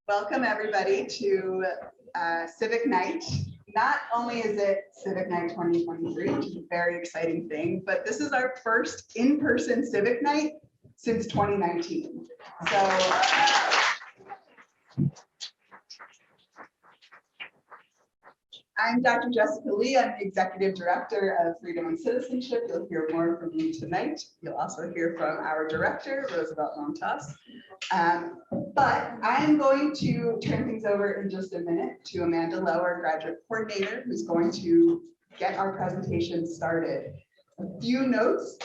Welcome everybody to Civic Night. Not only is it Civic Night 2023, which is a very exciting thing, but this is our first in-person Civic Night since 2019. So I'm Dr. Jessica Lee. I'm the Executive Director of Freedom and Citizenship. You'll hear more from me tonight. You'll also hear from our director, Roosevelt Montas. But I'm going to turn things over in just a minute to Amanda Lowe, our graduate coordinator, who's going to get our presentation started. A few notes.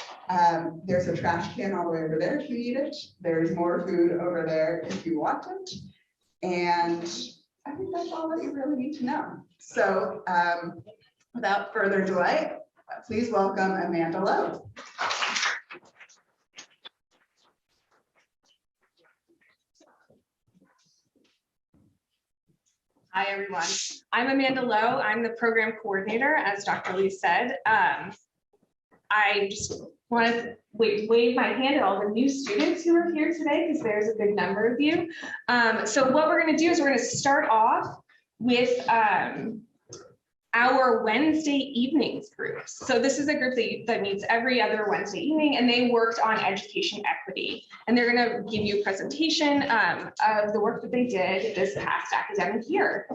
There's a trash can all the way over there if you need it. There's more food over there if you want it. And I think that's all that you really need to know. So without further delay, please welcome Amanda Lowe. Hi, everyone. I'm Amanda Lowe. I'm the program coordinator, as Dr. Lee said. I just want to wave my hand at all the new students who are here today, because there's a good number of you. So what we're going to do is we're going to start off with our Wednesday evenings groups. So this is a group that meets every other Wednesday evening, and they worked on education equity. And they're going to give you a presentation of the work that they did this past academic year.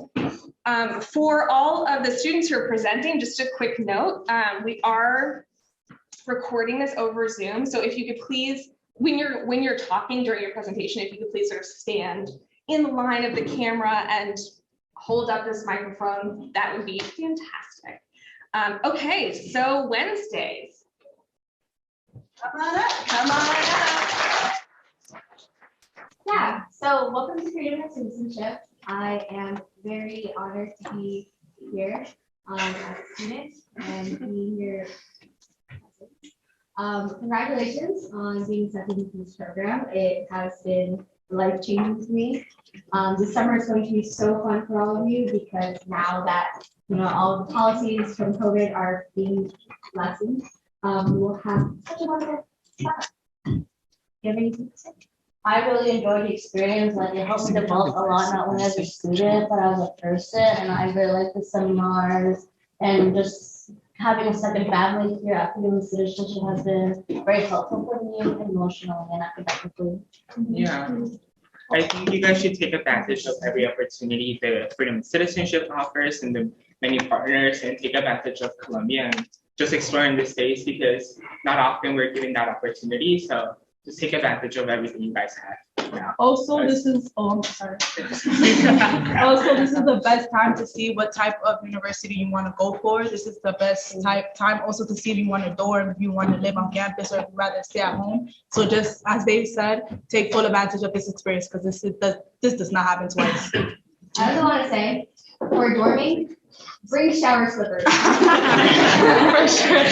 For all of the students who are presenting, just a quick note, we are recording this over Zoom. So if you could please, when you're talking during your presentation, if you could please sort of stand in the line of the camera and hold up this microphone, that would be fantastic. Okay, so Wednesdays. Come on up, come on up. Yeah, so welcome to Freedom and Citizenship. I am very honored to be here as a student and be here. Congratulations on being accepted into this program. It has been life-changing to me. This summer is going to be so fun for all of you, because now that all the policies from COVID are being lessened, we will have such a wonderful time. You have anything to say? I really enjoyed the experience. Like, it helped me develop a lot, not only as a student, but as a person. And I really like the seminars, and just having a second family here at Freedom and Citizenship has been very helpful for me emotionally and academically. Yeah, I think you guys should take advantage of every opportunity the Freedom and Citizenship offers and the many partners, and take advantage of Columbia and just exploring the space, because not often we're given that opportunity. So just take advantage of everything you guys have. Yeah. Also, this is also this is the best time to see what type of university you want to go for. This is the best time also to see if you want to dorm, if you want to live on campus, or if you'd rather stay at home. So just as Dave said, take full advantage of this experience, because this does not happen twice. I also want to say, for dorming, bring shower slippers. For sure.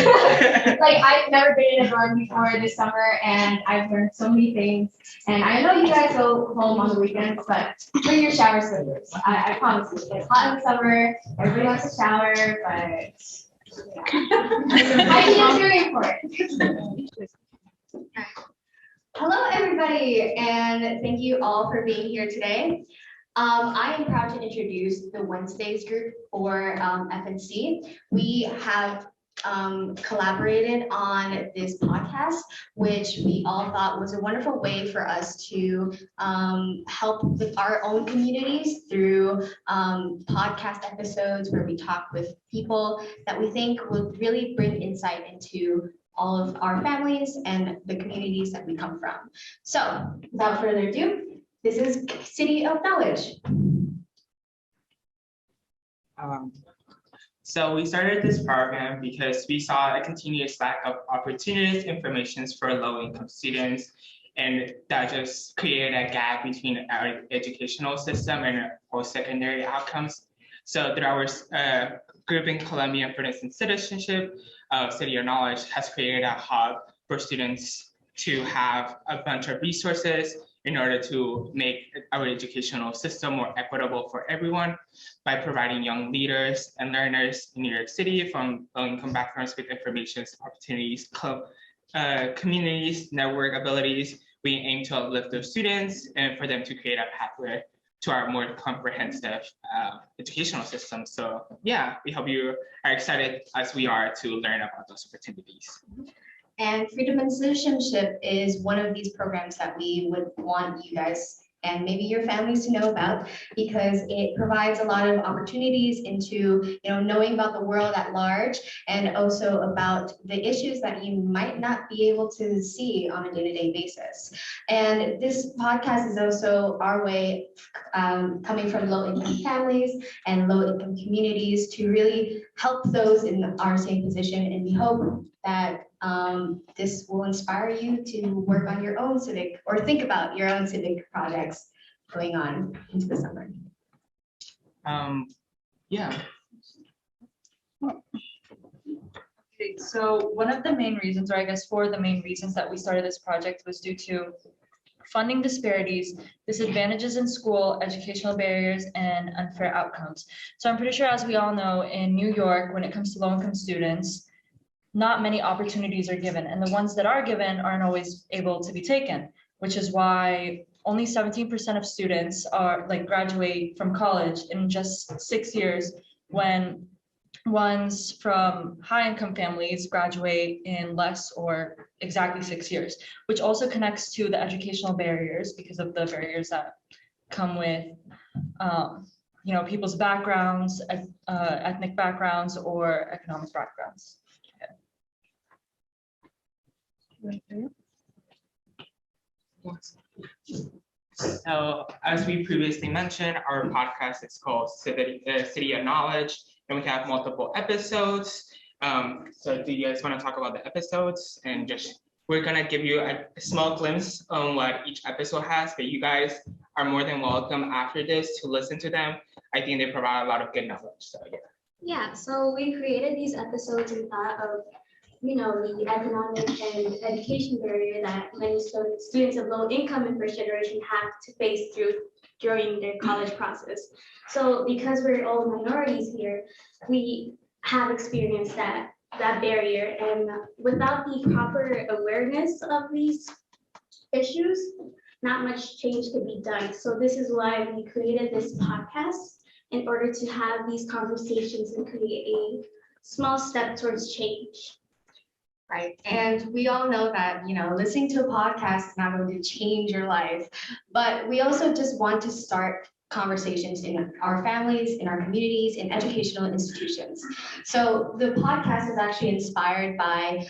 Like, I've never been in a dorm before this summer, and I've learned so many things. And I know you guys go home on the weekends, but bring your shower slippers. I promise you, it's hot in the summer, everybody wants to shower, but yeah. Hygiene is very important. Hello, everybody, and thank you all for being here today. I am proud to introduce the Wednesdays group for FNC. We have collaborated on this podcast, which we all thought was a wonderful way for us to help with our own communities through podcast episodes where we talk with people that we think will really bring insight into all of our families and the communities that we come from. So without further ado, this is City of Knowledge. So we started this program because we saw a continuous lack of opportunities, information for low-income students, and that just created a gap between our educational system and our post-secondary outcomes. So through our group in Columbia, for instance, Citizenship, City of Knowledge has created a hub for students to have a bunch of resources in order to make our educational system more equitable for everyone by providing young leaders and learners in New York City from low-income backgrounds with information, opportunities, communities, network abilities. We aim to uplift those students and for them to create a pathway to our more comprehensive educational system. So yeah, we hope you are excited as we are to learn about those opportunities. And Freedom and Citizenship is one of these programs that we would want you guys and maybe your families to know about, because it provides a lot of opportunities into knowing about the world at large, and also about the issues that you might not be able to see on a day-to-day basis. And this podcast is also our way, coming from low-income families and low-income communities, to really help those in our same position. And we hope that this will inspire you to work on your own civic, or think about your own civic projects going on into the summer. Yeah. Okay, so one of the main reasons, or I guess four of the main reasons that we started this project, was due to funding disparities, disadvantages in school, educational barriers, and unfair outcomes. So I'm pretty sure, as we all know, in New York, when it comes to low-income students, not many opportunities are given, and the ones that are given aren't always able to be taken, which is why only 17% of students are graduate from college in just 6 years, when ones from high-income families graduate in less or exactly 6 years, which also connects to the educational barriers, because of the barriers that come with people's backgrounds, ethnic backgrounds, or economic backgrounds. So as we previously mentioned, our podcast is called City of Knowledge, and we have multiple episodes. So do you guys want to talk about the episodes? And we're gonna give you a small glimpse on what each episode has, but you guys are more than welcome after this to listen to them. I think they provide a lot of good knowledge, so yeah. Yeah, so we created these episodes and thought of the economic and education barrier that many students of low income and first generation have to face during their college process. So because we're all minorities here, we have experienced that barrier, and without the proper awareness of these issues, not much change can be done. So this is why we created this podcast, in order to have these conversations and create a small step towards change. Right. And we all know that, listening to a podcast is not going to change your life, but we also just want to start conversations in our families, in our communities, in educational institutions. So the podcast is actually inspired by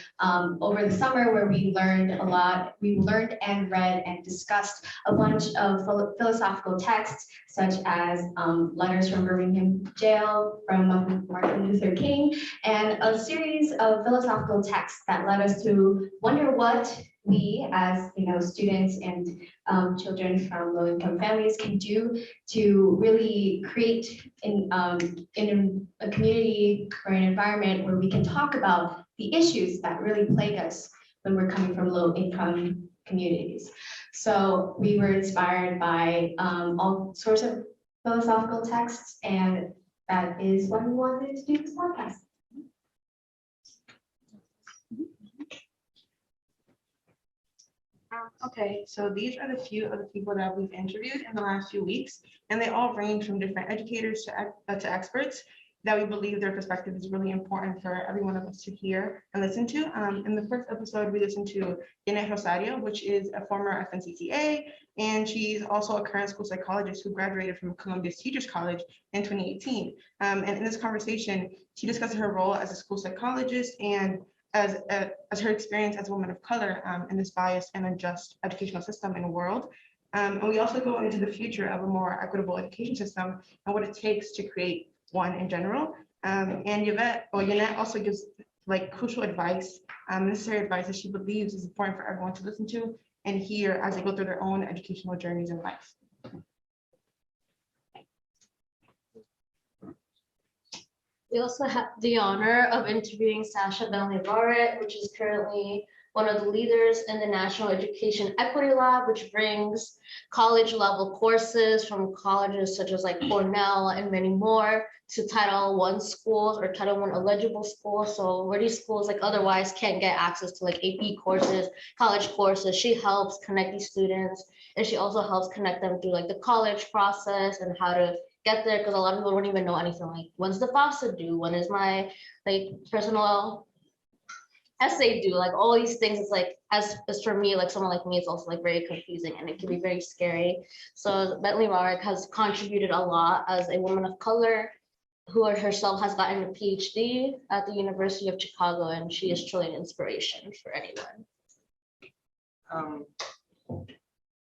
over the summer, where we learned a lot. We learned and read and discussed a bunch of philosophical texts, such as letters from Birmingham jail from Martin Luther King, and a series of philosophical texts that led us to wonder what we, as students and children from low-income families, can do to really create in a community or an environment where we can talk about the issues that really plague us when we're coming from low-income communities. So we were inspired by all sorts of philosophical texts, and that is why we wanted to do this podcast. Okay, so these are the few of the people that we've interviewed in the last few weeks, and they all range from different educators to experts that we believe their perspective is really important for every one of us to hear and listen to. In the first episode, we listened to Ines Rosario, which is a former FNCCA, and she's also a current school psychologist who graduated from Columbia's Teachers College in 2018. And in this conversation, she discussed her role as a school psychologist and as her experience as a woman of color in this biased and unjust educational system in the world. And we also go into the future of a more equitable education system and what it takes to create one in general. And Yvette also gives crucial advice, necessary advice that she believes is important for everyone to listen to and hear as they go through their own educational journeys in life. We also have the honor of interviewing Sasha Bentley-Barrett, which is currently one of the leaders in the National Education Equity Lab, which brings college level courses from colleges such as Cornell and many more to Title I schools or Title I eligible schools. So where these schools otherwise can't get access to AP courses, college courses, she helps connect these students And she also helps connect them through like the college process and how to get there, because a lot of people don't even know anything like, when's the FAFSA due? When is my like personal essay due? Like all these things, it's like, as for me, like someone like me, it's also like very confusing and it can be very scary. So Bentley Roderick has contributed a lot as a woman of color who herself has gotten a PhD at the University of Chicago, and she is truly an inspiration for anyone.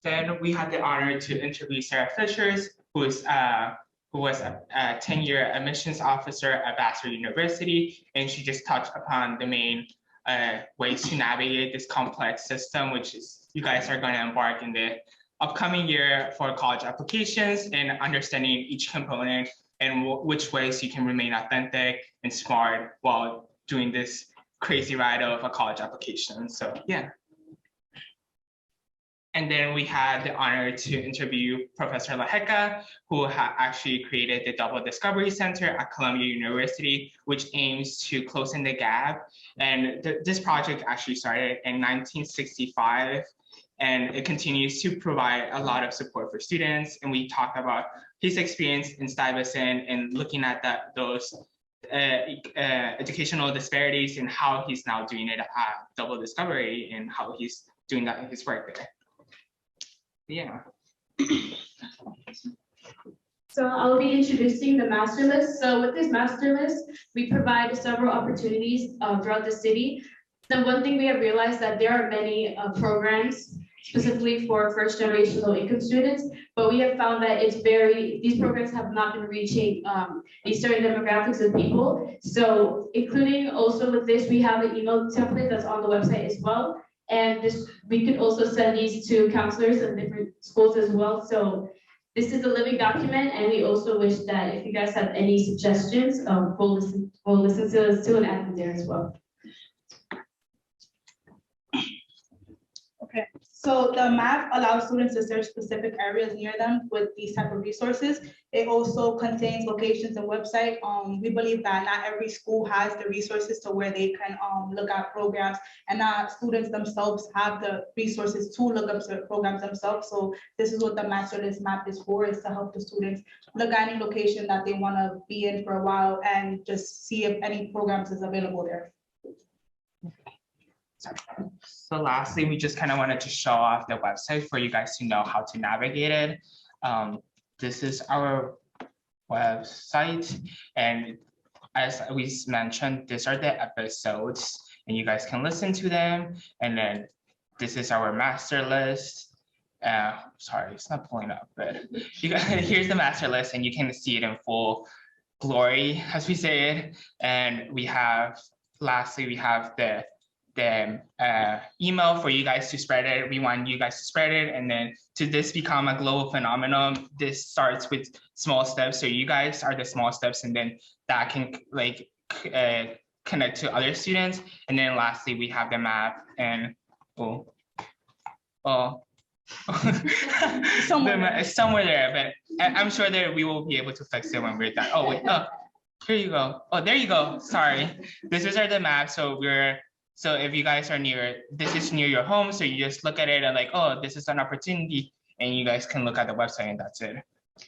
Then we had the honor to interview Sarah Fishers, who was a 10-year admissions officer at Vassar University, and she just touched upon the main ways to navigate this complex system, which is you guys are going to embark in the upcoming year for college applications and understanding each component and which ways you can remain authentic and smart while doing this crazy ride of a college application. So yeah. And then we had the honor to interview Professor Laheka, who actually created the Double Discovery Center at Columbia University, which aims to closing the gap. And this project actually started in 1965, and it continues to provide a lot of support for students. And we talked about his experience in Stuyvesant and looking at those educational disparities and how he's now doing it at Double Discovery and how he's doing that his work there. Yeah. So I'll be introducing the master list. So with this master list, we provide several opportunities throughout the city. The one thing we have realized that there are many programs specifically for first generation low income students, but we have found that these programs have not been reaching these certain demographics of people. So including also with this, we have an email template that's on the website as well. And we can also send these to counselors in different schools as well. So this is a living document, and we also wish that if you guys have any suggestions, we'll listen to us too and add them there as well. Okay, so the map allows students to search specific areas near them with these type of resources. It also contains locations and website. We believe that not every school has the resources to where they can look at programs, and not students themselves have the resources to look up certain programs themselves. So this is what the master list map is for, is to help the students look at any location that they want to be in for a while and just see if any programs is available there. So lastly, we just kind of wanted to show off the website for you guys to know how to navigate it. This is our website, and as we mentioned, these are the episodes, and you guys can listen to them. And then this is our master list. Sorry, it's not pulling up, but here's the master list, and you can see it in full glory, as we say it. And we have, lastly, we have the email for you guys to spread it. We want you guys to spread it, and then to this become a global phenomenon, this starts with small steps. So you guys are the small steps, and then that can like connect to other students. And then lastly, we have the map, and somewhere there, but I'm sure that we will be able to fix it when we're done. Oh wait, here you go. Oh, there you go. Sorry, this is the map. So if you guys are this is near your home, so you just look at it and like, oh, this is an opportunity, and you guys can look at the website, and that's it.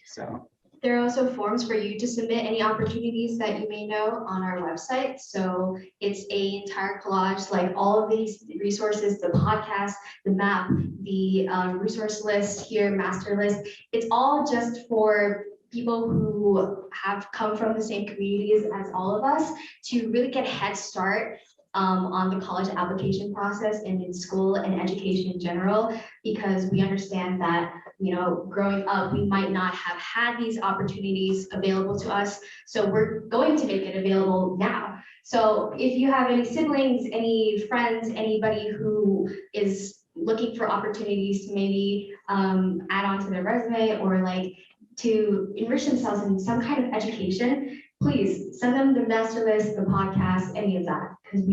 So there are also forms for you to submit any opportunities that you may know on our website. So it's an entire collage, like all of these resources, the podcast, the map, the resource list here, master list. It's all just for people who have come from the same communities as all of us to really get a head start on the college application process and in school and education in general, because we understand that, you know, growing up, we might not have had these opportunities available to us. So we're going to make it available now. So if you have any siblings, any friends, anybody who is looking for opportunities to maybe add on to their resume or like to enrich themselves in some kind of education, please send them the master list, the podcast, any of that, because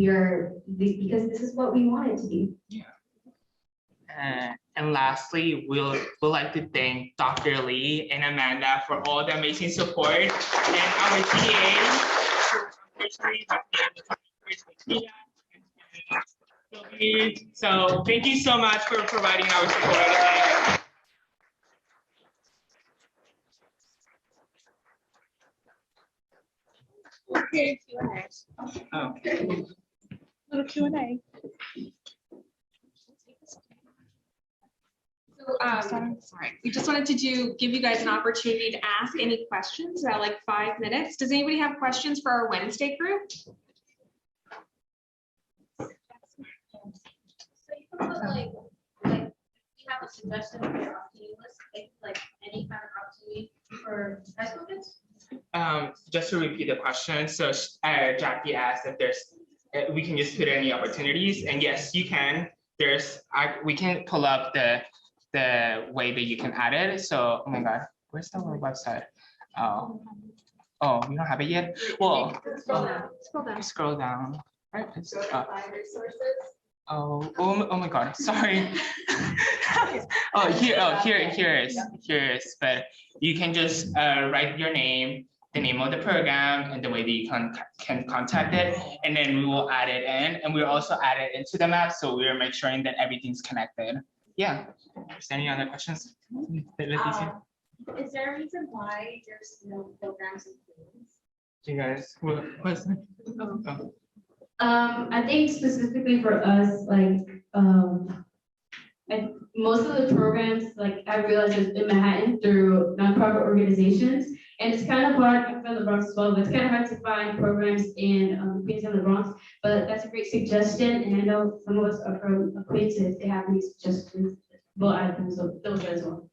this is what we want it to be. Yeah. And lastly, we'll like to thank Dr. Lee and Amanda for all the amazing support, and our TA. So thank you so much for providing our support. Okay, Okay. Little Q&A. So, sorry, we just wanted to give you guys an opportunity to ask any questions, about like 5 minutes. Does anybody have questions for our Wednesday group? So you can put like if you have a suggestion for your opportunity list, like any kind of opportunity for high school kids? Just to repeat the question, so Jackie asked if we can just put any opportunities, and yes, you can. We can pull up the way that you can add it. So, oh my God, where's the website? Oh, you don't have it yet? Well, scroll down. Right. Oh my God, sorry. Here is. But you can just write your name, the name of the program, and the way that you can contact it, and then we will add it in, and we'll also add it into the map, so we're making sure that everything's connected. Yeah. Is there any other questions? Is there a reason why there's no programs in Queens? You guys, what's I think specifically for us, like most of the programs, like I realized is in Manhattan through nonprofit organizations, and it's kind of hard, I'm from the Bronx as well, but it's kind of hard to find programs in Queens and the Bronx, but that's a great suggestion, and I know some of us are from Queens, so if they have any suggestions, we'll add them, so those as well.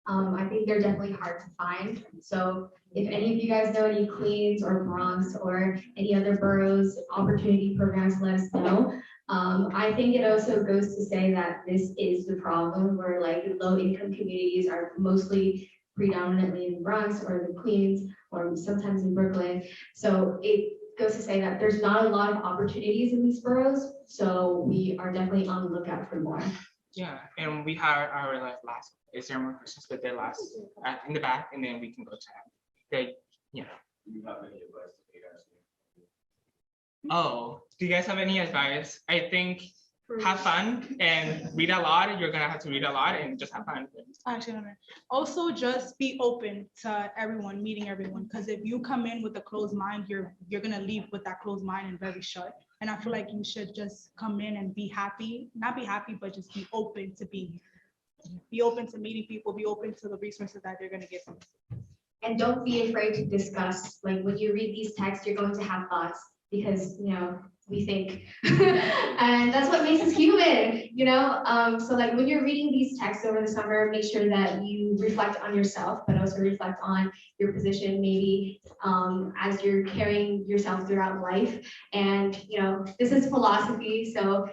I think they're definitely hard to find. So if any of you guys know any Queens or Bronx or any other boroughs opportunity programs, let us know. I think it also goes to say that this is the problem where like low income communities are mostly predominantly in the Bronx or the Queens or sometimes in Brooklyn. So it goes to say that there's not a lot of opportunities in these boroughs. So we are definitely on the lookout for more. Yeah, and we have our last. Is there more questions? But they're last in the back, and then we can go to that. Yeah. Do you have any advice to parents? Oh, do you guys have any advice? I think have fun and read a lot. You're gonna have to read a lot and just have fun. Actually, no. Also, just be open to everyone, meeting everyone. Because if you come in with a closed mind, you're gonna leave with that closed mind and very shut. And I feel like you should just come in and be happy, not be happy, but just be open to be open to meeting people, be open to the resources that they're gonna give them. And don't be afraid to discuss. Like when you read these texts, you're going to have thoughts because we think, and that's what makes us human. So like when you're reading these texts over the summer, make sure that you reflect on yourself, but also reflect on your position, maybe as you're carrying yourself throughout life. And this is philosophy, so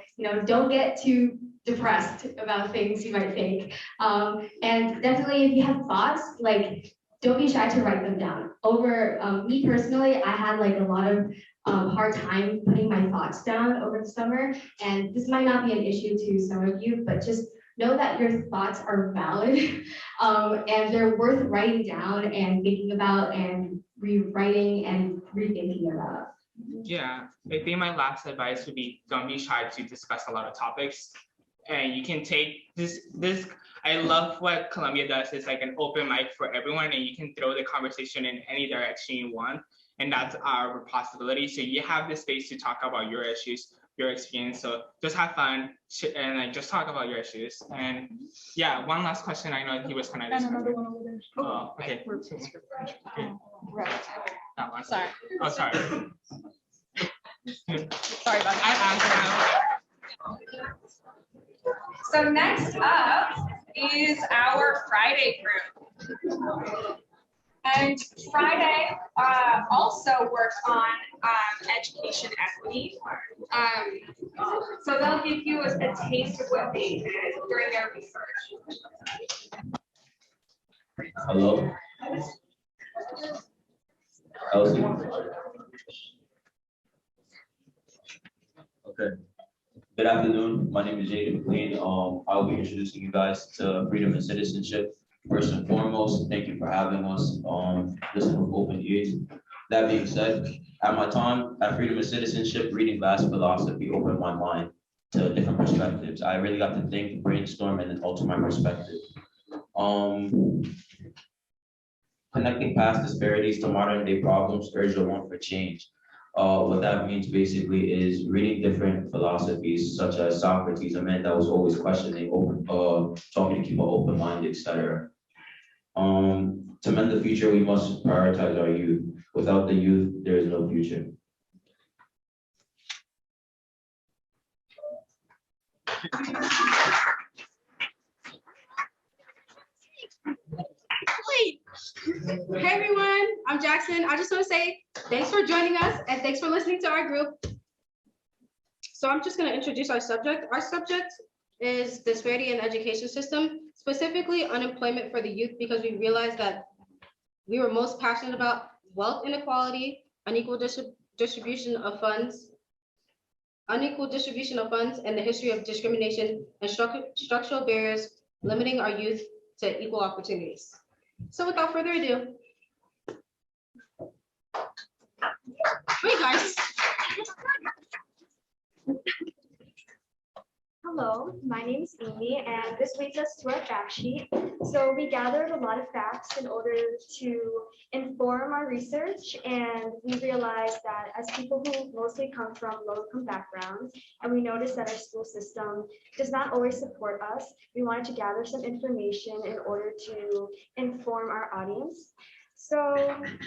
don't get too depressed about things you might think. And definitely, if you have thoughts, like don't be shy to write them down. Me personally, I had like a lot of hard time putting my thoughts down over the summer, and this might not be an issue to some of you, but just know that your thoughts are valid and they're worth writing down and thinking about and rewriting and rethinking about. Yeah, I think my last advice would be don't be shy to discuss a lot of topics, and you can take this. I love what Columbia does. It's like an open mic for everyone, and you can throw the conversation in any direction you want. And that's our possibility. So you have the space to talk about your issues, your experience. So just have fun and like just talk about your issues. And yeah, one last question. I know he was kind of. And another one over there. Oh, okay. That one. Sorry. Oh, sorry. Sorry about that. So next up is our Friday group. And Friday also works on education equity. So they'll give you a taste of what they did during their research. Hello. Elsie. Okay. Good afternoon. My name is Jaden McLean. I'll be introducing you guys to freedom and citizenship. First and foremost, thank you for having us. Listen with open ears. That being said, at my time at Freedom and Citizenship, reading vast philosophy opened my mind to different perspectives. I really got to think, brainstorm, and then alter my perspective. Connecting past disparities to modern day problems urge a want for change. What that means basically is reading different philosophies, such as Socrates, a man that was always questioning, talking to keep an open mind, etc. To mend the future, we must prioritize our youth. Without the youth, there is no future. Hey everyone, I'm Jackson. I just want to say thanks for joining us and thanks for listening to our group. So I'm just going to introduce our subject. Our subject is disparity in the education system, specifically unemployment for the youth, because we realized that we were most passionate about wealth inequality, unequal distribution of funds, and the history of discrimination and structural barriers limiting our youth to equal opportunities. So without further ado, wait guys. Hello, my name is Amy, and this leads us to our fact sheet. So we gathered a lot of facts in order to inform our research, and we realized that as people who mostly come from low-income backgrounds, and we noticed that our school system does not always support us, we wanted to gather some information in order to inform our audience. So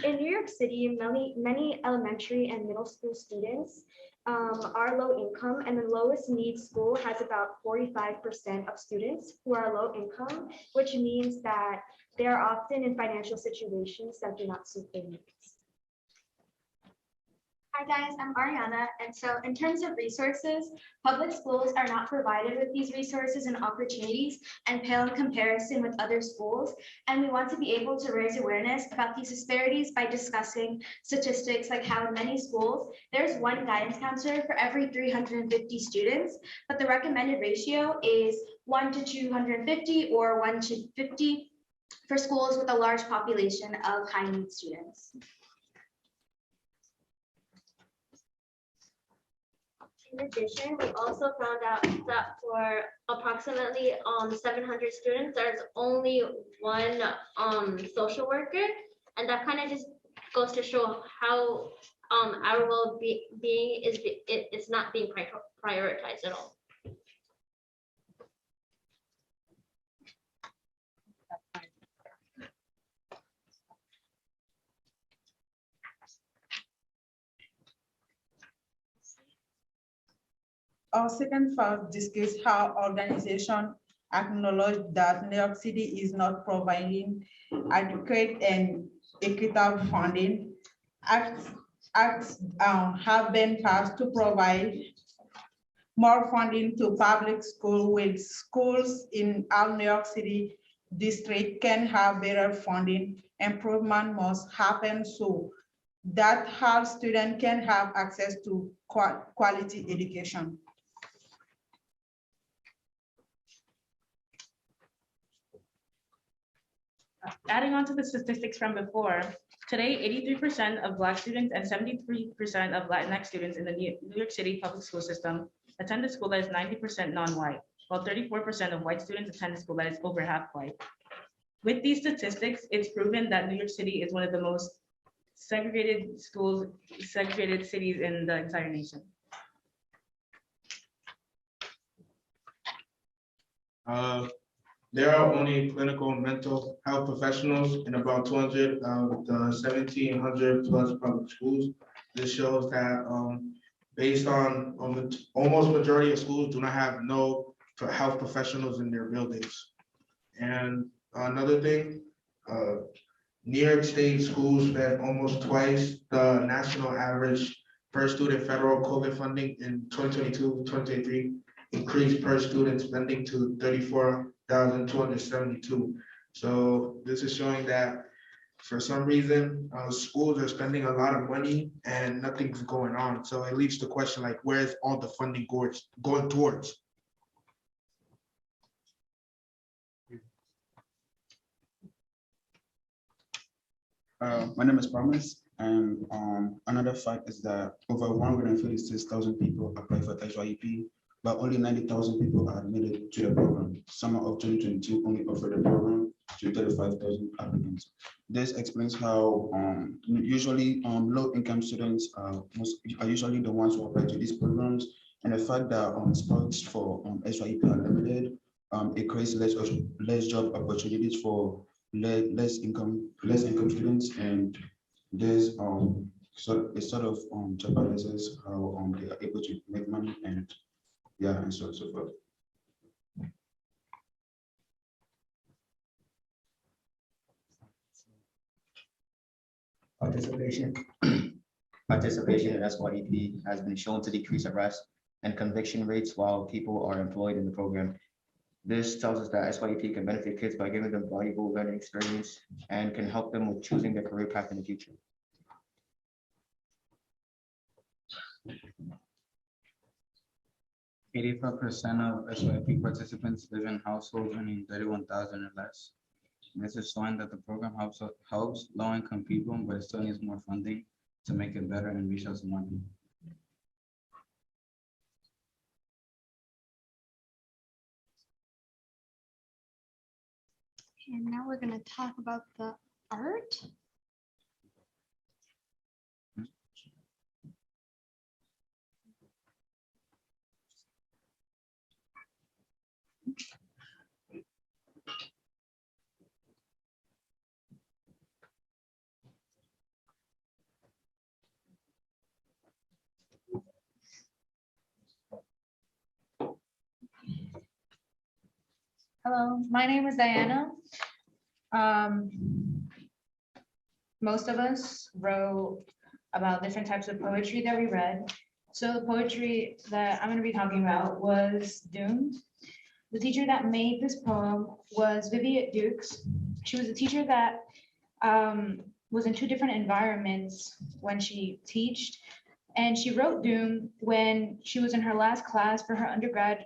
in New York City, many elementary and middle school students are low income, and the lowest needs school has about 45% of students who are low income, which means that they are often in financial situations that do not suit their needs. Hi guys, I'm Ariana, and so in terms of resources, public schools are not provided with these resources and opportunities and pale in comparison with other schools, and we want to be able to raise awareness about these disparities by discussing statistics like how in many schools, there's one guidance counselor for every 350 students, but the recommended ratio is 1 to 250 or 1 to 50 for schools with a large population of high need students. In addition, we also found out that for approximately 700 students, there's only one social worker, and that kind of just goes to show how our well-being is not being prioritized at all. Our second fact discusses how organizations acknowledge that New York City is not providing adequate and equitable funding. Acts have been passed to provide more funding to public schools, with schools in all New York City district can have better funding. Improvement must happen so that all students can have access to quality education. Adding on to the statistics from before, today 83% of Black students and 73% of Latinx students in the New York City public school system attend a school that is 90% non-white, while 34% of white students attend a school that is over half white. With these statistics, it's proven that New York City is one of the most segregated cities in the entire nation. There are only clinical mental health professionals in about 200 of the 1,700 plus public schools. This shows that based on almost majority of schools do not have no health professionals in their buildings. And another thing, New York State schools spent almost twice the national average per student federal COVID funding in 2022-2023, increased per student spending to 34,272. So this is showing that for some reason, schools are spending a lot of money and nothing's going on. So it leads to the question like, where's all the funding going towards? My name is Promise, and another fact is that over 156,000 people apply for tax IEP, but only 90,000 people are admitted to the program. Summer of 2022 only offered the program to 35,000 applicants. This explains how usually low-income students are usually the ones who apply to these programs, and the fact that spots for SYEP are limited, it creates less job opportunities for less income students, and this it sort of jeopardizes how they are able to make money, and yeah, and so on and so forth. Participation. Participation in SYEP has been shown to decrease arrest and conviction rates while people are employed in the program. This tells us that SYEP can benefit kids by giving them valuable learning experience and can help them with choosing their career path in the future. 85% of SYEP participants live in households earning 31,000 or less. This is showing that the program helps low-income people, but it still needs more funding to make it better and reach out to more people. And now we're going to talk about the art. Hello, my name is Diana. Most of us wrote about different types of poetry that we read. So the poetry that I'm going to be talking about was Doomed. The teacher that made this poem was Viviette Dukes. She was a teacher that was in two different environments when she taught, and she wrote Doom when she was in her last class for her undergrad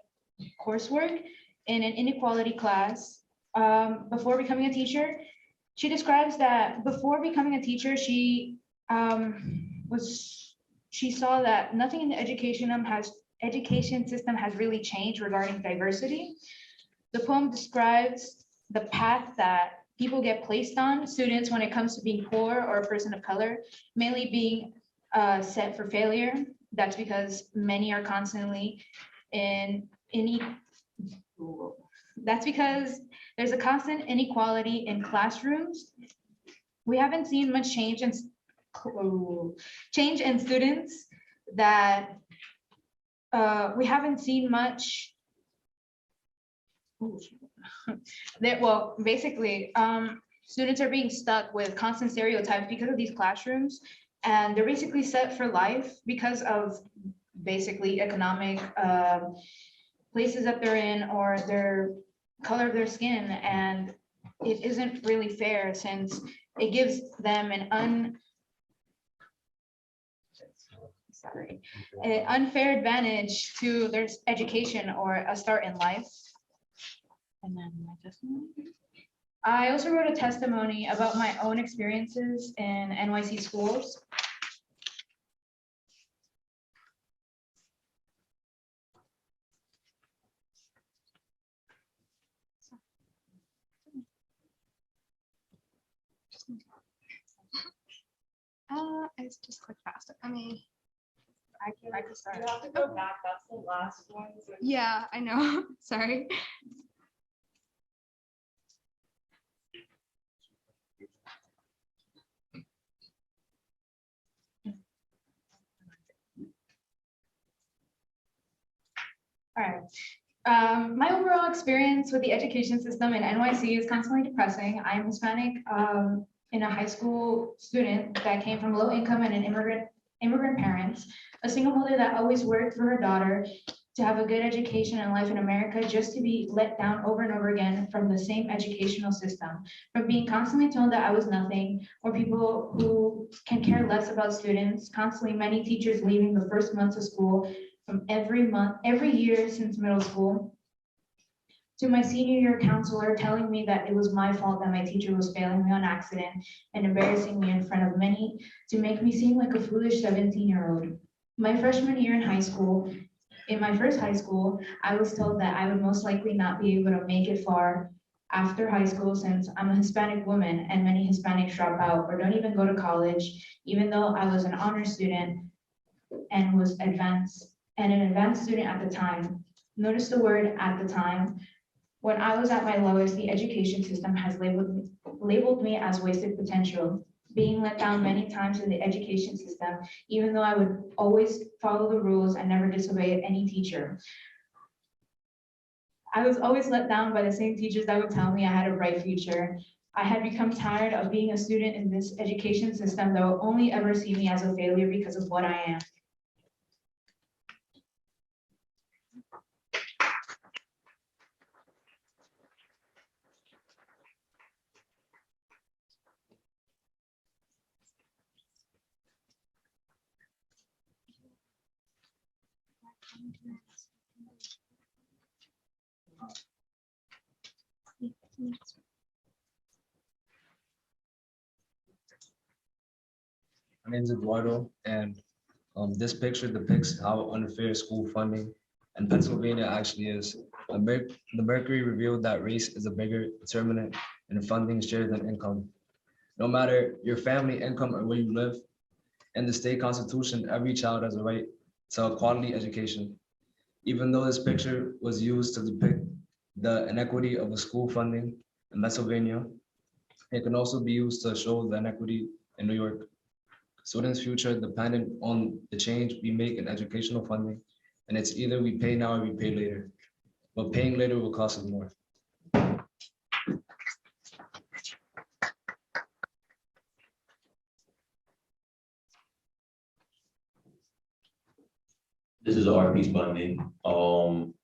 coursework in an inequality class. Before becoming a teacher, she describes that before becoming a teacher, she saw that nothing in the education system has really changed regarding diversity. The poem describes the path that people get placed on, students, when it comes to being poor or a person of color, mainly being set for failure. That's because many are constantly that's because there's a constant inequality in classrooms. We haven't seen much change in students that we haven't seen much. Well, basically, students are being stuck with constant stereotypes because of these classrooms, and they're basically set for life because of basically economic places that they're in or their color of their skin, and it isn't really fair since it gives them an unfair advantage to their education or a start in life. And then my testimony. I also wrote a testimony about my own experiences in NYC schools. I just click faster. I mean, I can start. You have to go back, that's the last one. yeah, I know. Sorry. All right. My overall experience with the education system in NYC is constantly depressing. I'm Hispanic and a high school student that came from low income and an immigrant parents, a single mother that always worked for her daughter to have a good education and life in America, just to be let down over and over again from the same educational system, from being constantly told that I was nothing, or people who can care less about students, constantly many teachers leaving the first months of school from every year since middle school, to my senior year counselor telling me that it was my fault that my teacher was failing me on accident and embarrassing me in front of many to make me seem like a foolish 17-year-old. My freshman year in high school, in my first high school, I was told that I would most likely not be able to make it far after high school, since I'm a Hispanic woman and many Hispanics drop out or don't even go to college, even though I was an honor student and was advanced and an advanced student at the time. Notice the word at the time. When I was at my lowest, the education system has labeled me as wasted potential, being let down many times in the education system, even though I would always follow the rules and never disobey any teacher. I was always let down by the same teachers that would tell me I had a bright future. I had become tired of being a student in this education system that will only ever see me as a failure because of what I am. My name is Eduardo, and this picture depicts how unfair school funding in Pennsylvania actually is. The Mercury revealed that race is a bigger determinant in funding shared than income. No matter your family income or where you live, in the state constitution, every child has a right to a quality education. Even though this picture was used to depict the inequity of a school funding in Pennsylvania, it can also be used to show the inequity in New York. Students' future dependent on the change we make in educational funding, and it's either we pay now or we pay later. But paying later will cost us more. This is art piece by me.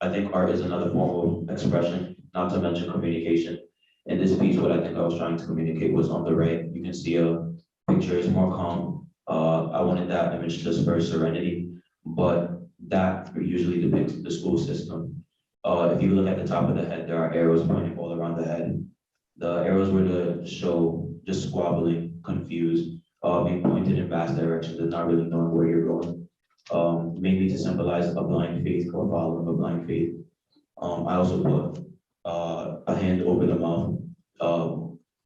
I think art is another form of expression, not to mention communication. In this piece, what I think I was trying to communicate was on the right. You can see a picture is more calm. I wanted that image to spur serenity, but that usually depicts the school system. If you look at the top of the head, there are arrows pointing all around the head. The arrows were to show just squabbling, confused, being pointed in vast directions and not really knowing where you're going. Maybe to symbolize a blind faith or following a blind faith. I also put a hand over the mouth,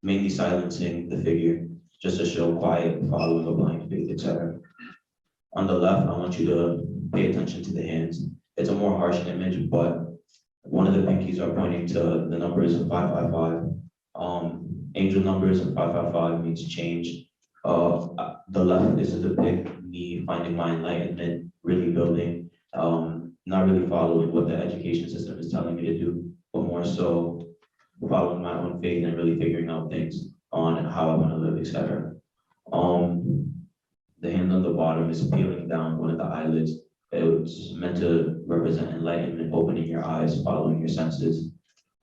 mainly silencing the figure, just to show quiet, following a blind faith, etc. On the left, I want you to pay attention to the hands. It's a more harsh image, but one of the pinkies are pointing to the numbers 555. Angel numbers and 555 means change. The left is to depict me finding my enlightenment, really building, not really following what the education system is telling me to do, but more so following my own faith and really figuring out things on how I want to live, etc. The hand on the bottom is peeling down one of the eyelids. It's meant to represent enlightenment, opening your eyes, following your senses.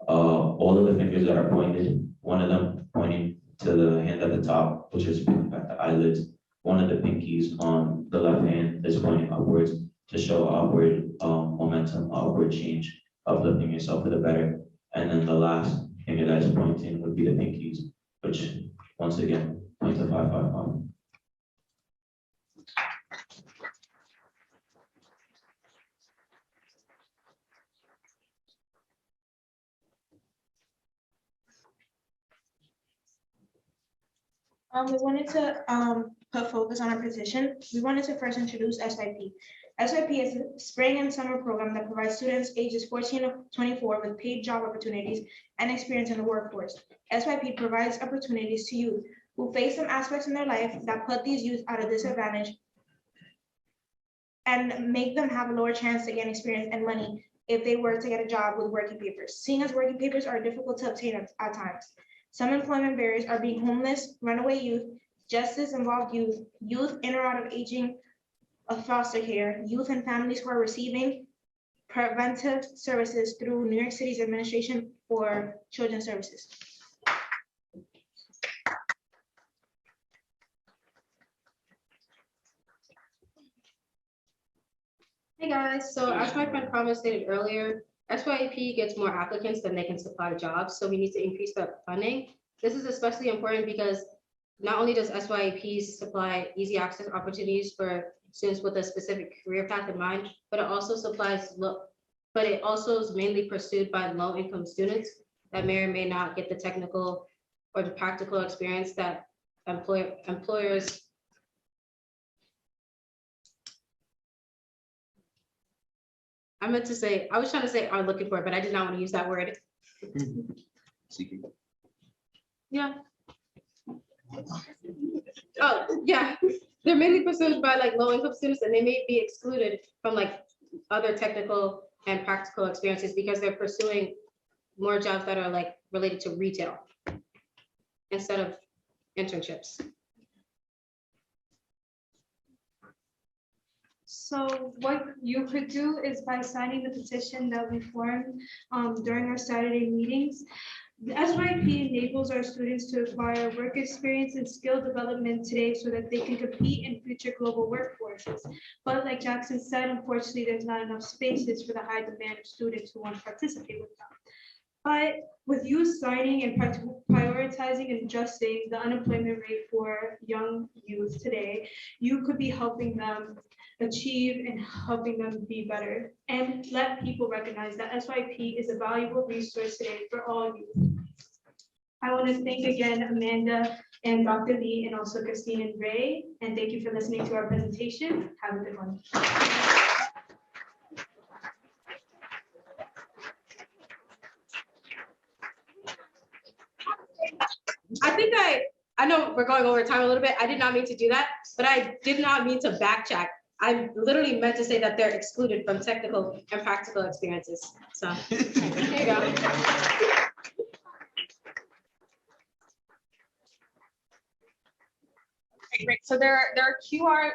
All of the fingers that are pointed, one of them pointing to the hand at the top, which is peeling back the eyelids. One of the pinkies on the left hand is pointing upwards to show upward momentum, upward change, uplifting yourself for the better. And then the last finger that is pointing would be the pinkies, which once again point to 555. We wanted to put focus on our position. We wanted to first introduce SIP. SIP is a spring and summer program that provides students ages 14 to 24 with paid job opportunities and experience in the workforce. SIP provides opportunities to youth who face some aspects in their life that put these youth at a disadvantage and make them have a lower chance to gain experience and money if they were to get a job with working papers. Seeing as working papers are difficult to obtain at times. Some employment barriers are being homeless, runaway youth, justice-involved youth, youth in or out of aging of foster care, youth and families who are receiving preventive services through New York City's Administration for Children's Services. Hey guys, so as my friend Promise stated earlier, SYP gets more applicants than they can supply jobs, so we need to increase the funding. This is especially important because not only does SYP supply easy access opportunities for students with a specific career path in mind, but it also is mainly pursued by low-income students. that may or may not get the technical or the practical experience that employers. I was trying to say are looking for, but I did not want to use that word. Yeah. Oh, yeah. They're mainly pursued by like low income students, and they may be excluded from like other technical and practical experiences because they're pursuing more jobs that are like related to retail instead of internships. So what you could do is by signing the petition that we formed during our Saturday meetings. The SYP enables our students to acquire work experience and skill development today so that they can compete in future global workforces. But like Jackson said, unfortunately, there's not enough spaces for the high demand of students who want to participate with them. But with you signing and prioritizing and adjusting the unemployment rate for young youth today, you could be helping them achieve and helping them be better, and let people recognize that SYP is a valuable resource today for all youth. I want to thank again Amanda and Dr. Lee and also Christine and Ray, and thank you for listening to our presentation. Have a good one. I know we're going over time a little bit. I did not mean to do that, but I did not mean to backtrack. I literally meant to say that they're excluded from technical and practical experiences. So there you go. Great. So there are QR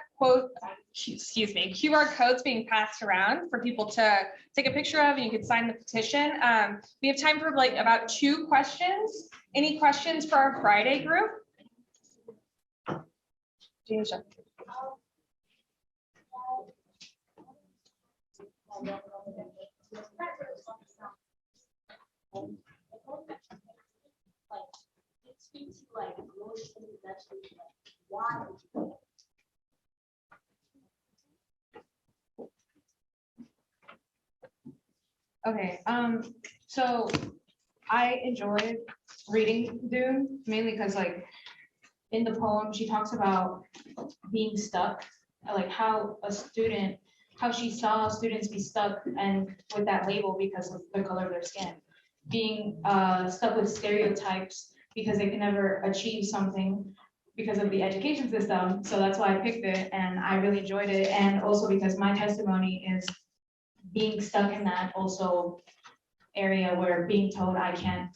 codes being passed around for people to take a picture of, and you can sign the petition. We have time for like about 2 questions. Any questions for our Friday group? Janisha. Okay, so I enjoyed reading Dune mainly because like in the poem she talks about being stuck, like how she saw students be stuck and with that label because of the color of their skin, being stuck with stereotypes because they can never achieve something because of the education system. So that's why I picked it, and I really enjoyed it. And also because my testimony is being stuck in that also area where being told I can't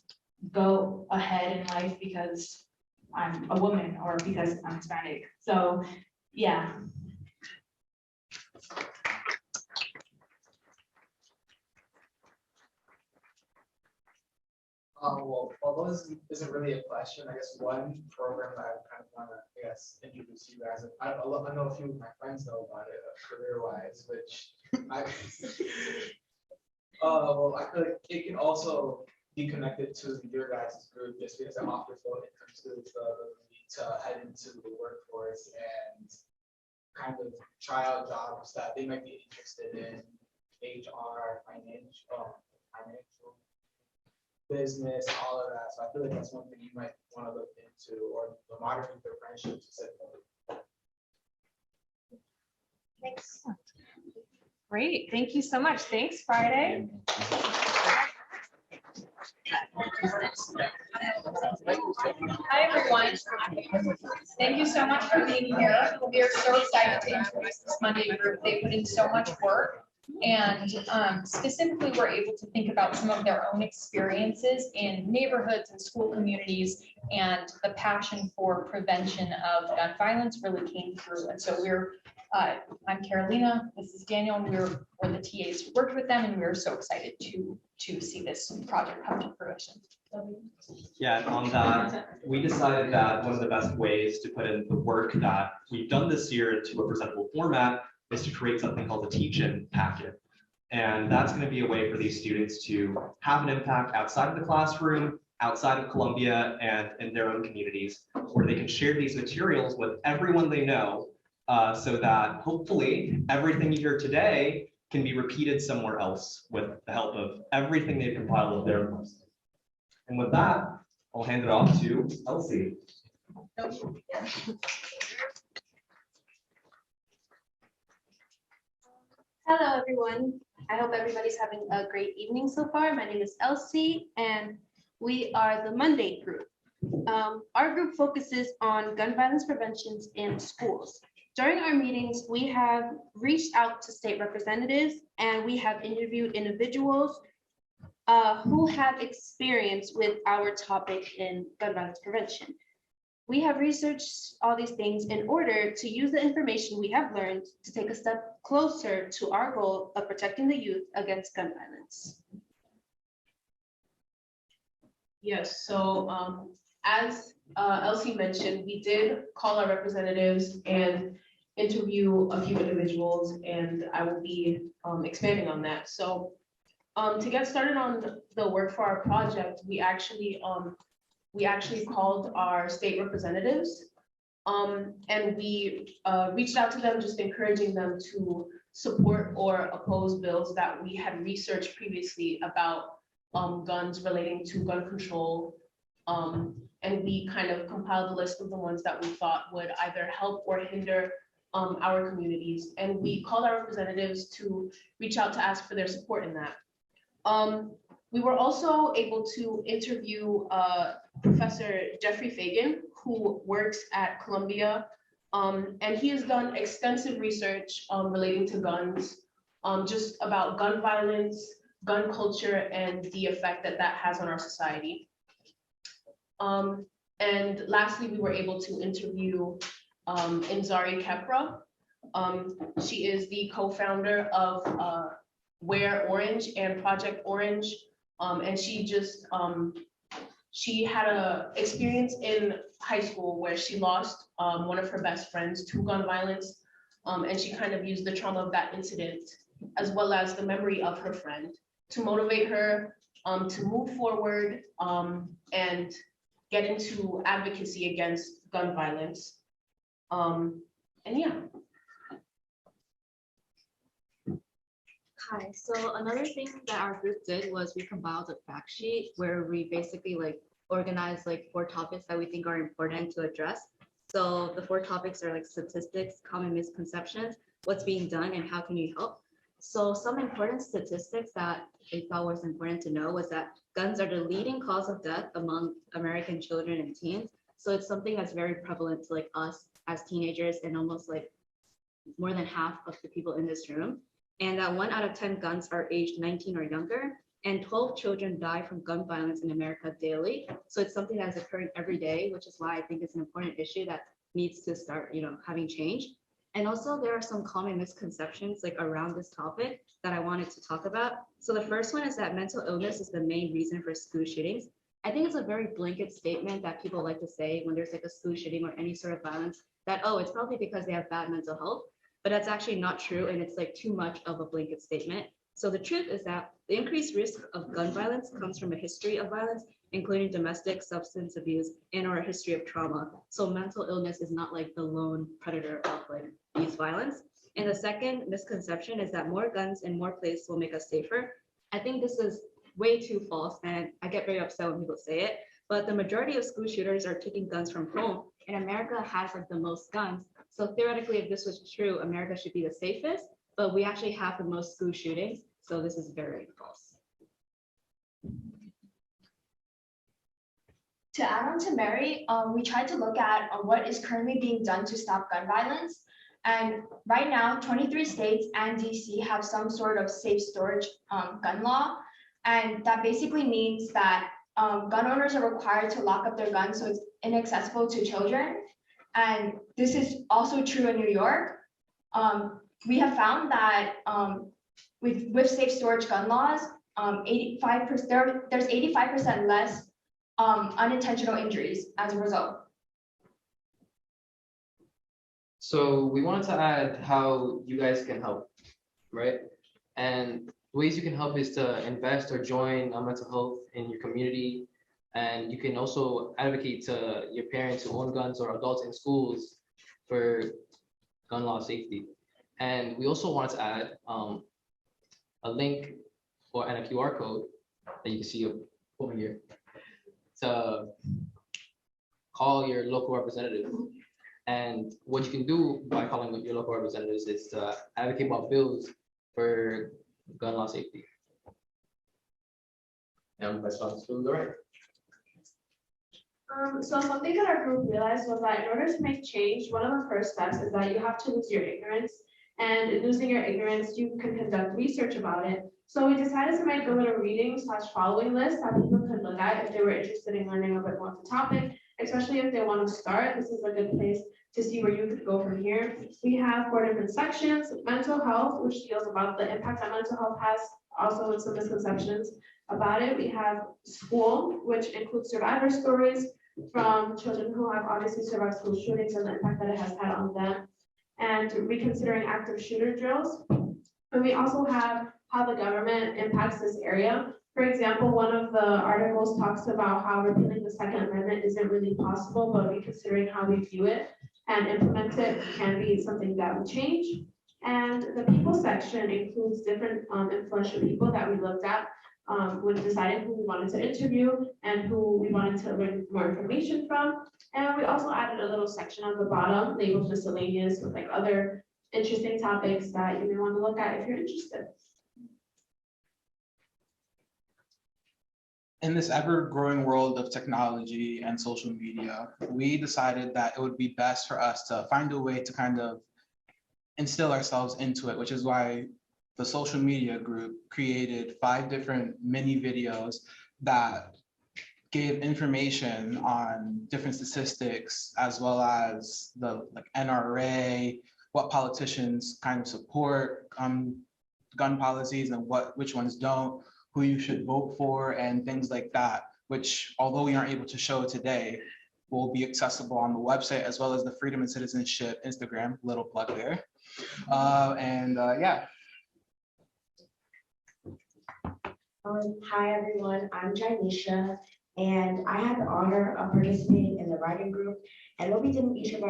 go ahead in life because I'm a woman or because I'm Hispanic. So yeah. Well, although this isn't really a question, I guess one program that I kind of want to, I guess, introduce you guys. I know a few of my friends know about it, career-wise, which I, well, I feel like it can also be connected to your guys' group just because it offers low income students the ability to head into the workforce and kind of try out jobs that they might be interested in, HR, financial, business, all of that. So I feel like that's one thing you might want to look into, or the modern youth friendships. Thanks. Great, thank you so much. Thanks, Friday. Hi, everyone. Thank you so much for being here. We are so excited to introduce this Monday group. They put in so much work, and specifically we're able to think about some of their own experiences in neighborhoods and school communities, and the passion for prevention of gun violence really came through. And so I'm Carolina, this is Daniel, and we're the TAs who worked with them, and we're so excited to see this project come to fruition. Yeah, on that, we decided that one of the best ways to put in the work that we've done this year into a presentable format is to create something called a teach-in packet. And that's going to be a way for these students to have an impact outside of the classroom, outside of Columbia, and in their own communities, where they can share these materials with everyone they know, so that hopefully everything you hear today can be repeated somewhere else with the help of everything they've compiled of their lives. And with that, I'll hand it off to Elsie. Hello, everyone. I hope everybody's having a great evening so far. My name is Elsie, and we are the Monday group. Our group focuses on gun violence preventions in schools. During our meetings, we have reached out to state representatives and we have interviewed individuals who have experience with our topic in gun violence prevention. We have researched all these things in order to use the information we have learned to take a step closer to our goal of protecting the youth against gun violence. Yes, so as Elsie mentioned, we did call our representatives and interview a few individuals, and I will be expanding on that. So to get started on the work for our project, we actually called our state representatives, and we reached out to them, just encouraging them to support or oppose bills that we had researched previously about guns relating to gun control. And we kind of compiled a list of the ones that we thought would either help or hinder our communities. And we called our representatives to reach out to ask for their support in that. We were also able to interview Professor Jeffrey Fagan, who works at Columbia, and he has done extensive research relating to guns, just about gun violence, gun culture, and the effect that that has on our society. And lastly, we were able to interview Inzari Kepra. She is the co-founder of Wear Orange and Project Orange. And she had a experience in high school where she lost one of her best friends to gun violence. And she kind of used the trauma of that incident, as well as the memory of her friend, to motivate her to move forward and get into advocacy against gun violence. And yeah. Hi, so another thing that our group did was we compiled a fact sheet where we basically organized 4 topics that we think are important to address. So the 4 topics are statistics, common misconceptions, what's being done, and how can you help. So some important statistics that we thought was important to know was that guns are the leading cause of death among American children and teens. So it's something that's very prevalent to us as teenagers and almost more than half of the people in this room. And that 1 out of 10 guns are aged 19 or younger, and 12 children die from gun violence in America daily. So it's something that is occurring every day, which is why I think it's an important issue that needs to start, having change. And also there are some common misconceptions around this topic that I wanted to talk about. So the first one is that mental illness is the main reason for school shootings. I think it's a very blanket statement that people like to say when there's a school shooting or any sort of violence that, oh, it's probably because they have bad mental health. But that's actually not true, and it's too much of a blanket statement. So the truth is that the increased risk of gun violence comes from a history of violence, including domestic substance abuse and or a history of trauma. So mental illness is not the lone predator of youth violence. And the second misconception is that more guns in more places will make us safer. I think this is way too false, and I get very upset when people say it, but the majority of school shooters are taking guns from home, and America has the most guns. So theoretically, if this was true, America should be the safest, but we actually have the most school shootings. So this is very false. To add on to Mary, we tried to look at what is currently being done to stop gun violence. And right now, 23 states and DC have some sort of safe storage gun law. And that basically means that gun owners are required to lock up their guns so it's inaccessible to children. And this is also true in New York. We have found that with safe storage gun laws, 85%, there's 85% less unintentional injuries as a result. So we wanted to add how you guys can help, right? And ways you can help is to invest or join mental health in your community. And you can also advocate to your parents who own guns or adults in schools for gun law safety. And we also wanted to add a link and a QR code that you can see over here to call your local representative. And what you can do by calling your local representatives is to advocate about bills for gun law safety. And that's on to the right. So something that our group realized was that in order to make change, one of the first steps is that you have to lose your ignorance. And in losing your ignorance, you can conduct research about it. So we decided to make a little reading/following list that people could look at if they were interested in learning a bit more of the topic, especially if they want to start. This is a good place to see where you could go from here. We have 4 different sections: mental health, which deals about the impact that mental health has, also with some misconceptions about it. We have school, which includes survivor stories from children who have obviously survived school shootings and the impact that it has had on them, and reconsidering active shooter drills. And we also have how the government impacts this area. For example, one of the articles talks about how repealing the Second Amendment isn't really possible, but reconsidering how we view it and implement it can be something that will change. And the people section includes different influential people that we looked at when deciding who we wanted to interview and who we wanted to learn more information from. And we also added a little section on the bottom labeled miscellaneous with like other interesting topics that you may want to look at if you're interested. In this ever-growing world of technology and social media, we decided that it would be best for us to find a way to kind of instill ourselves into it, which is why the social media group created 5 different mini videos that gave information on different statistics, as well as the NRA, what politicians kind of support gun policies and which ones don't, who you should vote for, and things like that, which, although we aren't able to show today, will be accessible on the website, as well as the Freedom and Citizenship Instagram, little plug there. Yeah. Hi, everyone. I'm Janisha, and I had the honor of participating in the writing group. And what we did in each of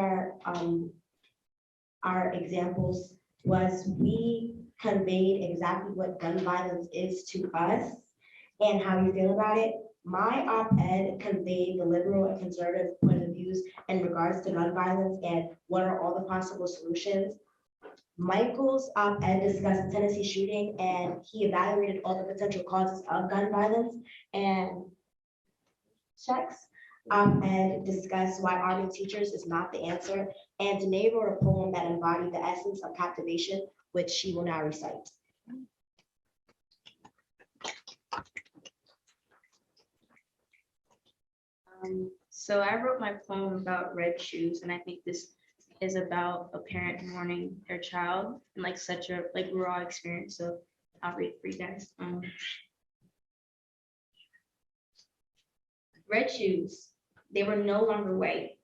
our examples was we conveyed exactly what gun violence is to us and how we feel about it. My op-ed conveyed the liberal and conservative point of views in regards to gun violence and what are all the possible solutions. Michael's op-ed discussed the Tennessee shooting, and he evaluated all the potential causes of gun violence. And Chuck's op-ed discussed why arming teachers is not the answer. And Danae wrote a poem that embodied the essence of captivation, which she will now recite. So I wrote my poem about red shoes, and I think this is about a parent mourning their child and like such a raw experience. So I'll read for you guys. Red shoes, they were no longer white.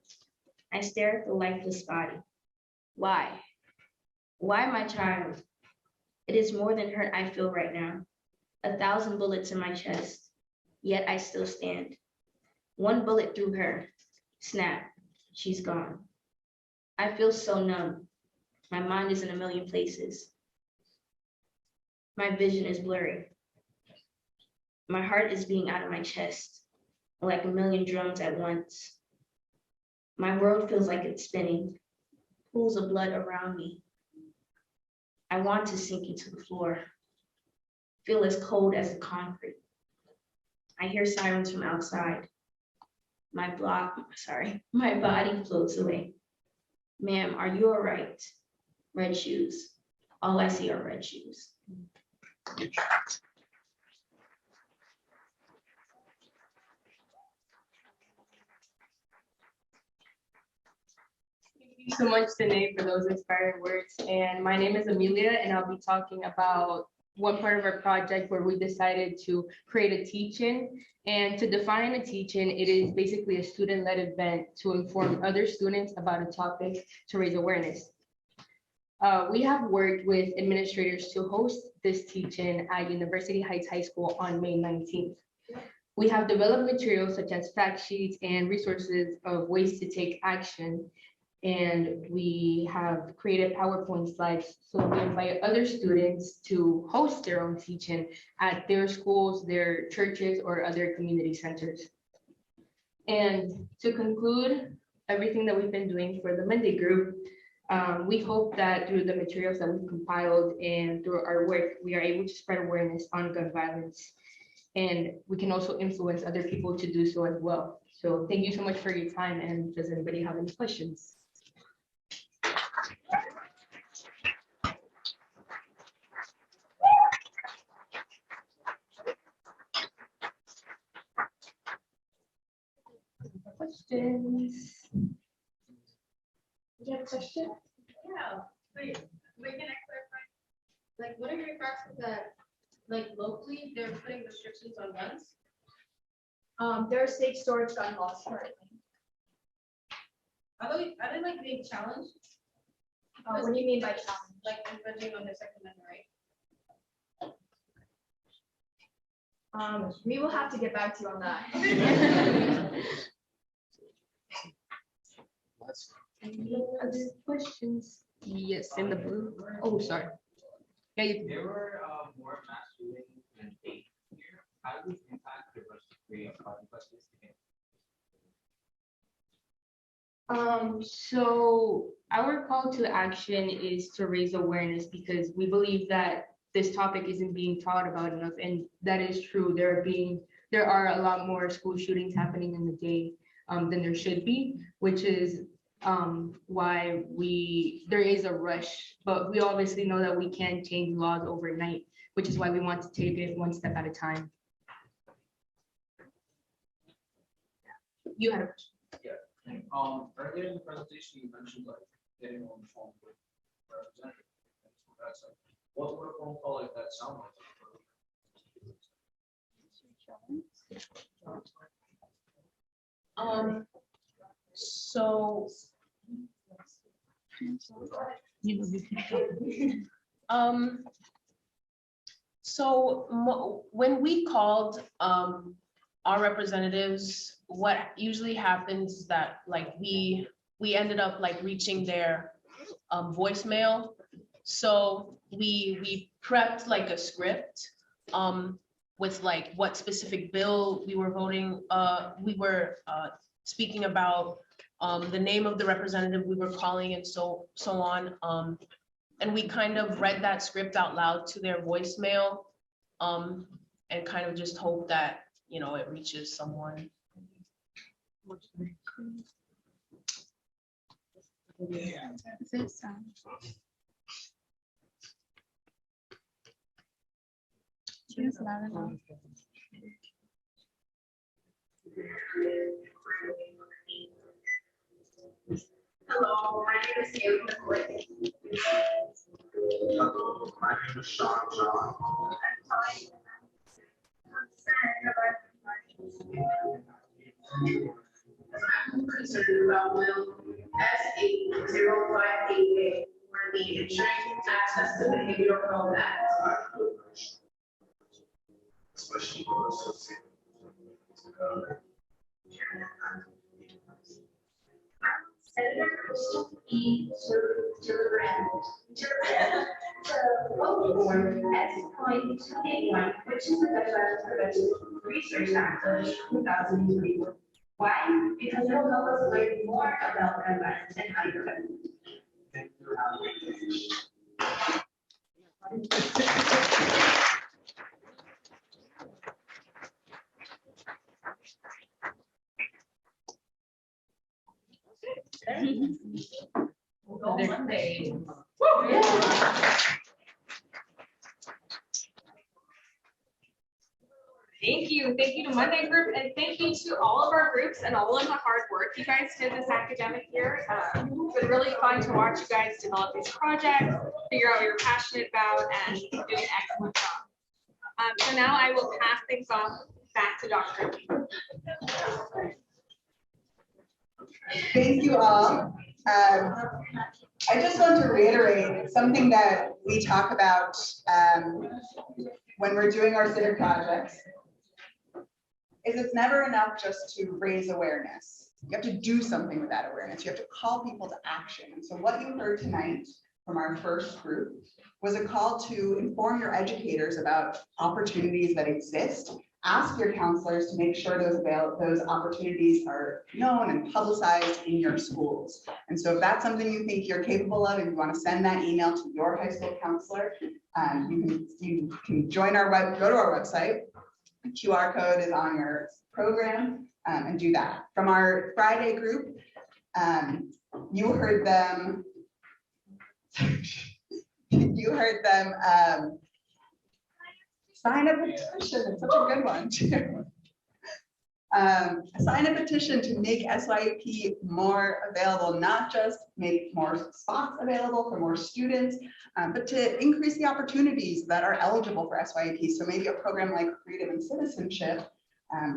I stare at the lifeless body. Why? Why, my child? It is more than hurt I feel right now. 1,000 bullets in my chest, yet I still stand. One bullet through her, snap, she's gone. I feel so numb. My mind is in a million places. My vision is blurry. My heart is beating out of my chest, like a million drums at once. My world feels like it's spinning, pools of blood around me. I want to sink into the floor, feel as cold as the concrete. I hear sirens from outside. My body floats away. Ma'am, are you all right? Red shoes. All I see are red shoes. Thank you so much, Danae, for those inspiring words. And my name is Amelia, and I'll be talking about one part of our project where we decided to create a teach-in. And to define a teach-in, it is basically a student-led event to inform other students about a topic to raise awareness. We have worked with administrators to host this teach-in at University Heights High School on May 19th. We have developed materials such as fact sheets and resources of ways to take action. And we have created PowerPoint slides, so we invite other students to host their own teach-in at their schools, their churches, or other community centers. And to conclude everything that we've been doing for the Monday group, we hope that through the materials that we've compiled and through our work, we are able to spread awareness on gun violence. And we can also influence other people to do so as well. So thank you so much for your time. And does anybody have any questions? Questions? Do you have a question? Yeah, wait, can I clarify? Like, what are your thoughts with that, like locally, they're putting restrictions on guns? There are safe storage gun laws currently. Are they like being challenged? What do you mean by challenge? Like infringing on the Second Amendment, right? We will have to get back to you on that. Any other questions? Yes, in the blue. Oh, sorry. Yeah, you. There were more mass shootings than hate here. How does this impact the rush to create a party like this again? So our call to action is to raise awareness because we believe that this topic isn't being taught about enough, and that is true. There are a lot more school shootings happening in the day than there should be, which is why there is a rush, but we obviously know that we can't change laws overnight, which is why we want to take it one step at a time. You had a question. Yeah. Earlier in the presentation, you mentioned like getting on the phone with representatives. That's like, what would a phone call like that sound like? So when we called our representatives, what usually happens is that like we ended up like reaching their voicemail. So we prepped like a script with like what specific bill we were voting, we were speaking about, the name of the representative we were calling, and so on. And we kind of read that script out loud to their voicemail, and kind of just hope that, you know, it reaches someone. Hello, my name is Civic. Hello, my name is Sean John. I'm concerned about Will S8058 for the ensuring access to behavioral health act. Especially associated Senator Crystal E. Vote for S.281, which is the Gun Violence Prevention Research Act of 2024. Why? Because it will help us learn more about gun violence and how to prevent it. Thank you. We'll go Monday. Thank you to Monday Group, and thank you to all of our groups and all of the hard work you guys did this academic year. It's been really fun to watch you guys develop these projects, figure out what you're passionate about, and do an excellent job. So now I will pass things off back to Dr. Lee. Thank you all. I just want to reiterate something that we talk about when we're doing our Civic projects, is it's never enough just to raise awareness. You have to do something with that awareness. You have to call people to action. And so what you heard tonight from our first group was a call to inform your educators about opportunities that exist ask your counselors to make sure those opportunities are known and publicized in your schools. And so if that's something you think you're capable of, and you want to send that email to your high school counselor, you can join our go to our website. The QR code is on your program, and do that. From our Friday group, you heard them. Sign a petition. It's such a good one too. Sign a petition to make SYP more available, not just make more spots available for more students, but to increase the opportunities that are eligible for SYP. So maybe a program like Freedom and Citizenship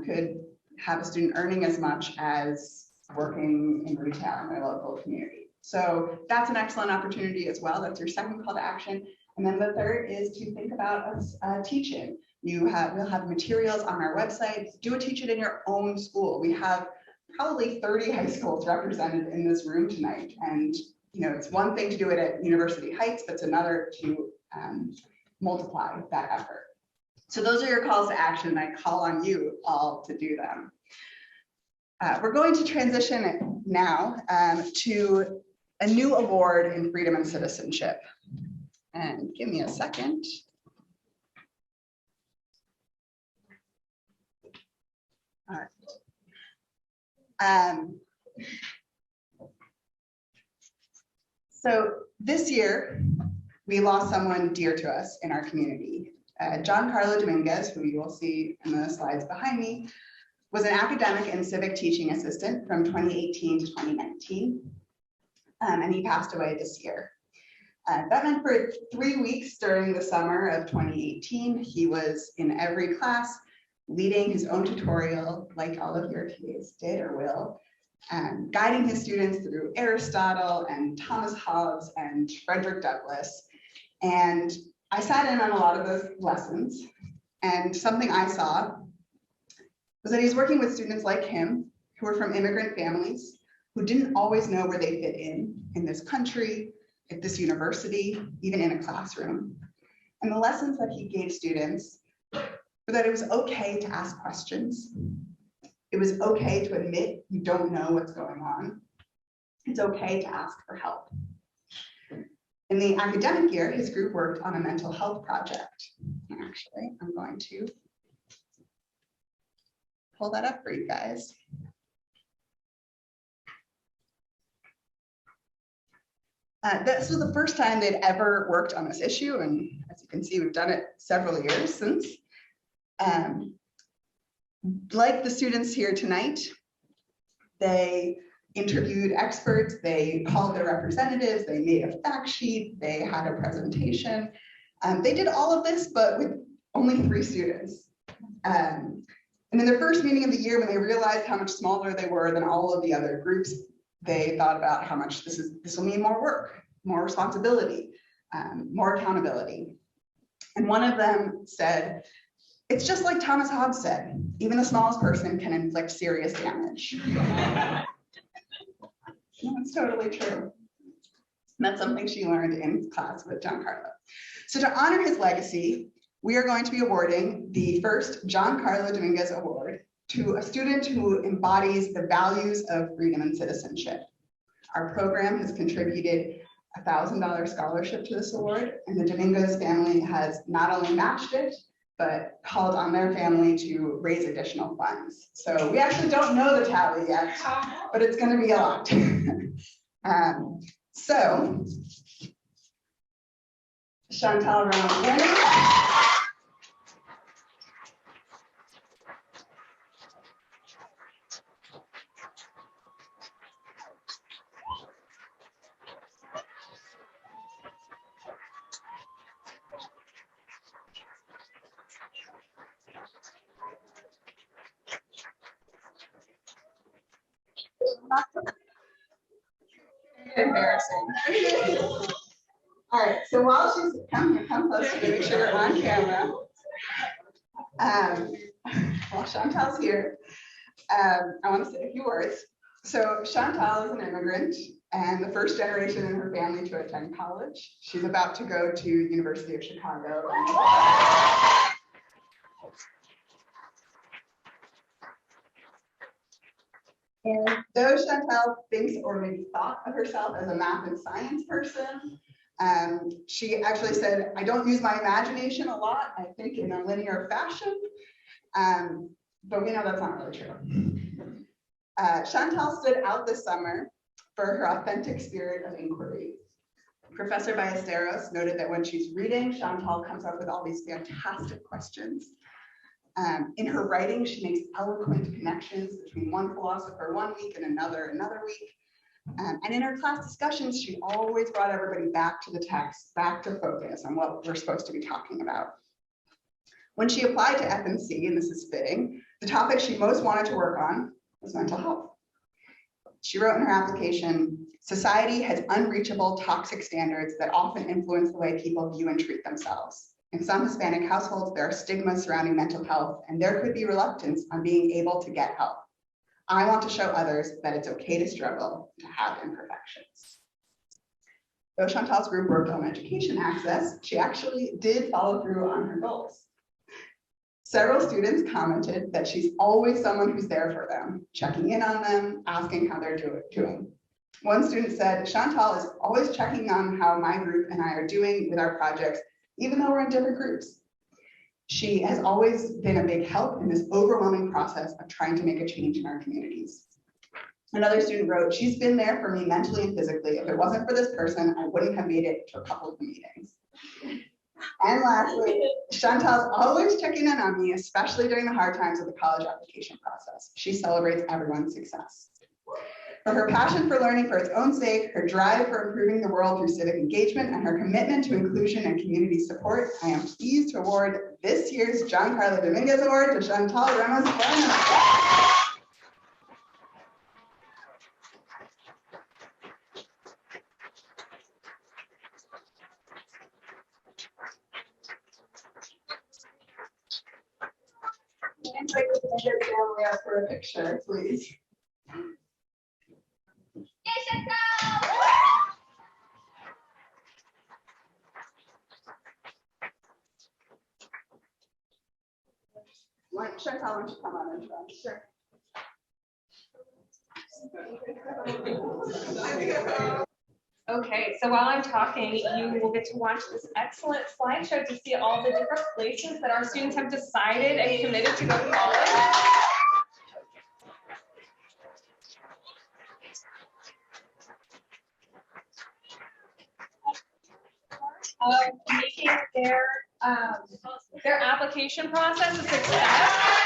could have a student earning as much as working in retail in their local community. So that's an excellent opportunity as well. That's your second call to action. And then the third is to think about teaching. We'll have materials on our website. Do a teach it in your own school. We have probably 30 high schools represented in this room tonight. And it's one thing to do it at University Heights, but it's another to multiply that effort. So those are your calls to action. I call on you all to do them. We're going to transition now to a new award in Freedom and Citizenship. And give me a second. All right. So this year, we lost someone dear to us in our community. Giancarlo Dominguez, who you will see in the slides behind me, was an academic and civic teaching assistant from 2018 to 2019. And he passed away this year. That meant for 3 weeks during the summer of 2018, he was in every class, leading his own tutorial, like all of your TAs did or will, guiding his students through Aristotle and Thomas Hobbes and Frederick Douglass. And I sat in on a lot of those lessons, and something I saw was that he's working with students like him, who are from immigrant families, who didn't always know where they fit in this country, at this university, even in a classroom. And the lessons that he gave students were that it was okay to ask questions. It was okay to admit you don't know what's going on. It's okay to ask for help. In the academic year, his group worked on a mental health project. Actually, I'm going to pull that up for you guys. This was the first time they'd ever worked on this issue, and as you can see, we've done it several years since. Like the students here tonight, they interviewed experts, they called their representatives, they made a fact sheet, they had a presentation. They did all of this, but with only 3 students. And in their first meeting of the year, when they realized how much smaller they were than all of the other groups, they thought about how much this will mean more work, more responsibility, more accountability. And one of them said, it's just like Thomas Hobbes said, even the smallest person can inflict serious damage. That's totally true. And that's something she learned in class with Giancarlo. So to honor his legacy, we are going to be awarding the first Giancarlo Dominguez Award to a student who embodies the values of freedom and citizenship. Our program has contributed a $1,000 scholarship to this award, and the Dominguez family has not only matched it, but called on their family to raise additional funds. So we actually don't know the tally yet, but it's going to be a lot. So Chantal Rowan. Embarrassing. All right, so while she's come close to make sure you're on camera. While Chantal's here, I want to say a few words. So Chantal is an immigrant and the first generation in her family to attend college. She's about to go to University of Chicago. And though Chantal thinks or maybe thought of herself as a math and science person, she actually said, I don't use my imagination a lot. I think in a linear fashion, but we know that's not really true. Chantal stood out this summer for her authentic spirit of inquiry. Professor Ballesteros noted that when she's reading, Chantal comes up with all these fantastic questions. In her writing, she makes eloquent connections between one philosopher one week and another week. And in her class discussions, she always brought everybody back to the text, back to focus on what we're supposed to be talking about. When she applied to FNC, and this is fitting, the topic she most wanted to work on was mental health. She wrote in her application, society has unreachable toxic standards that often influence the way people view and treat themselves. In some Hispanic households, there are stigmas surrounding mental health, and there could be reluctance on being able to get help. I want to show others that it's okay to struggle, to have imperfections. Though Chantal's group worked on education access, she actually did follow through on her goals. Several students commented that she's always someone who's there for them, checking in on them, asking how they're doing. One student said, Chantal is always checking on how my group and I are doing with our projects, even though we're in different groups. She has always been a big help in this overwhelming process of trying to make a change in our communities. Another student wrote, she's been there for me mentally and physically. If it wasn't for this person, I wouldn't have made it to a couple of the meetings. And lastly, Chantal's always checking in on me, especially during the hard times of the college application process. She celebrates everyone's success. For her passion for learning for its own sake, her drive for improving the world through civic engagement, and her commitment to inclusion and community support, I am pleased to award this year's John Carlo Dominguez Award to Chantal Ramos. Invite the Dominguez family up for a picture, please. Chantal, why don't you come on and join? Sure. Okay, so while I'm talking, you will get to watch this excellent slideshow to see all the different places that our students have decided and committed to go to college. Making their application process a success.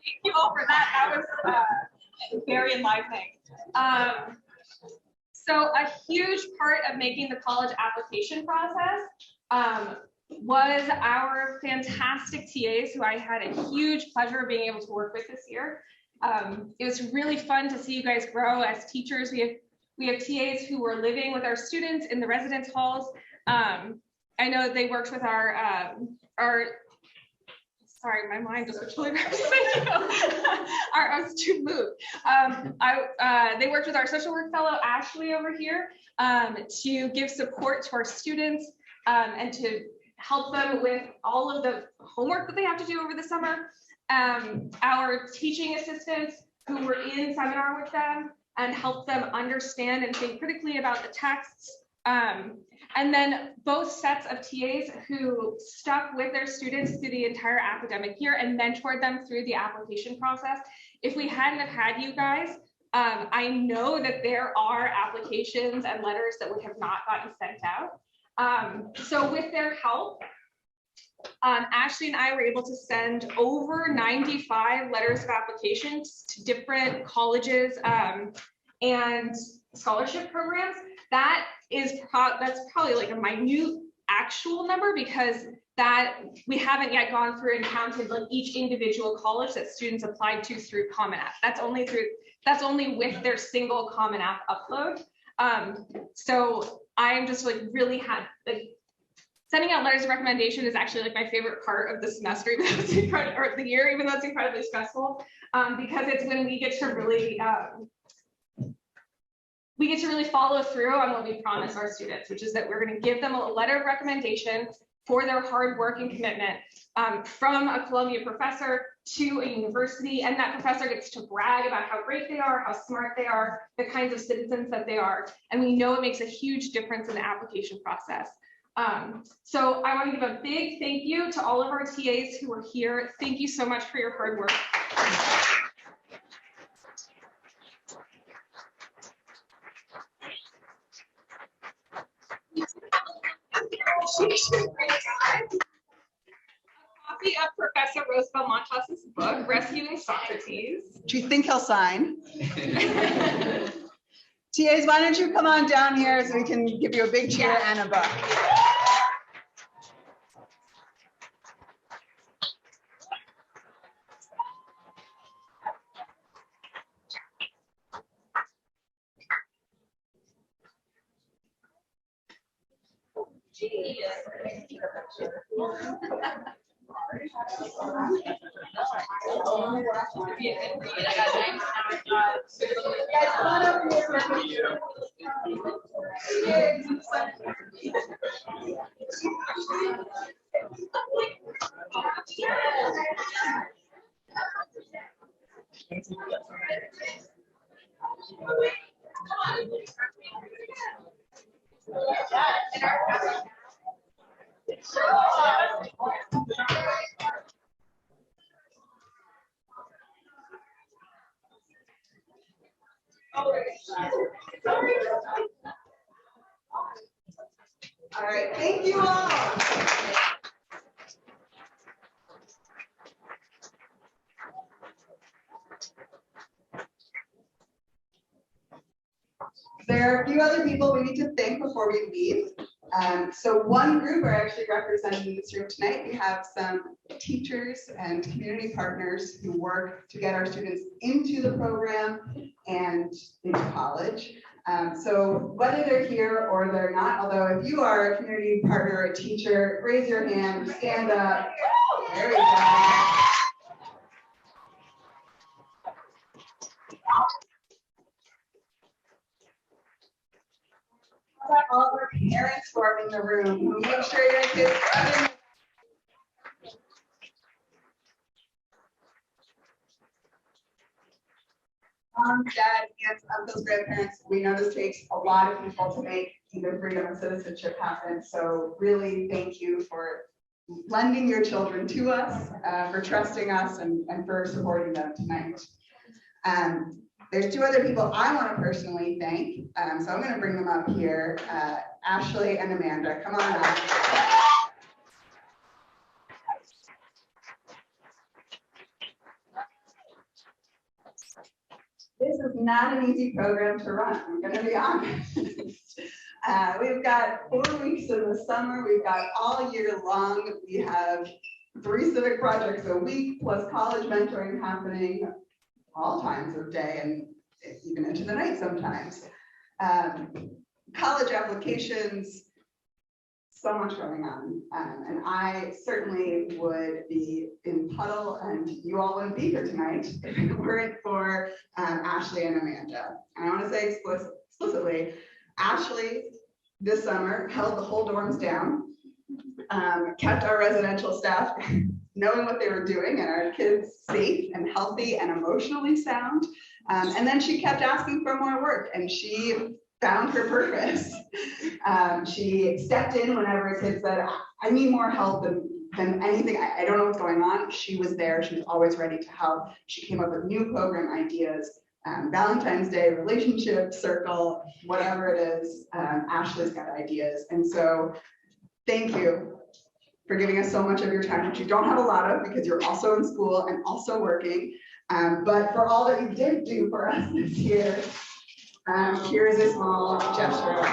Thank you all for that. That was very enlightening. So a huge part of making the college application process was our fantastic TAs, who I had a huge pleasure of being able to work with this year. It was really fun to see you guys grow as teachers. We have TAs who were living with our students in the residence halls. I know they worked with our sorry, my mind just went totally I was too moved. They worked with our social work fellow, Ashley, over here, to give support to our students and to help them with all of the homework that they have to do over the summer. Our teaching assistants who were in seminar with them and helped them understand and think critically about the texts. And then both sets of TAs who stuck with their students through the entire academic year and mentored them through the application process. If we hadn't have had you guys, I know that there are applications and letters that would have not gotten sent out. So with their help, Ashley and I were able to send over 95 letters of applications to different colleges and scholarship programs. That's probably like a minute actual number, because that we haven't yet gone through and counted like each individual college that students applied to through Common App. That's only with their single Common App upload. So I'm just like really sending out letters of recommendation is actually like my favorite part of the semester, even though it's incredible, or the year, even though it's incredibly stressful, because it's when we get to really follow through on what we promise our students, which is that we're going to give them a letter of recommendation for their hard work and commitment from a Columbia professor to a university, and that professor gets to brag about how great they are, how smart they are, the kinds of citizens that they are, and we know it makes a huge difference in the application process. So I want to give a big thank you to all of our TAs who are here. Thank you so much for your hard work. A copy of Professor Roosevelt Montas's book, Rescuing Socrates. Do you think he'll sign? TAs, why don't you come on down here so we can give you a big cheer and a book. All right, thank you all. There are a few other people we need to thank before we leave. So one group are actually represented in this room tonight. We have some teachers and community partners who work to get our students into the program and into college. So whether they're here or they're not, although if you are a community partner or a teacher, raise your hand, stand up. There we go. How about all of our parents who are in the room? Make sure your kids are in. Dad, aunts, uncles, grandparents, we know this takes a lot of people to make either freedom and citizenship happen. So really thank you for lending your children to us, for trusting us and for supporting them tonight. There's two other people I want to personally thank. So I'm going to bring them up here. Ashley and Amanda, come on up. This is not an easy program to run, I'm going to be honest. We've got 4 weeks in the summer. We've got all year long. We have 3 civic projects a week, plus college mentoring happening all times of day and even into the night sometimes. College applications, so much going on. And I certainly would be in puddle and you all wouldn't be here tonight if it weren't for Ashley and Amanda. And I want to say explicitly, Ashley this summer held the whole dorms down, kept our residential staff knowing what they were doing and our kids safe and healthy and emotionally sound. And then she kept asking for more work and she found her purpose. She stepped in whenever a kid said, I need more help than anything. I don't know what's going on. She was there. She was always ready to help. She came up with new program ideas. Valentine's Day, relationship circle, whatever it is, Ashley's got ideas. And so thank you for giving us so much of your time, which you don't have a lot of because you're also in school and also working. But for all that you did do for us this year, here is a small gesture.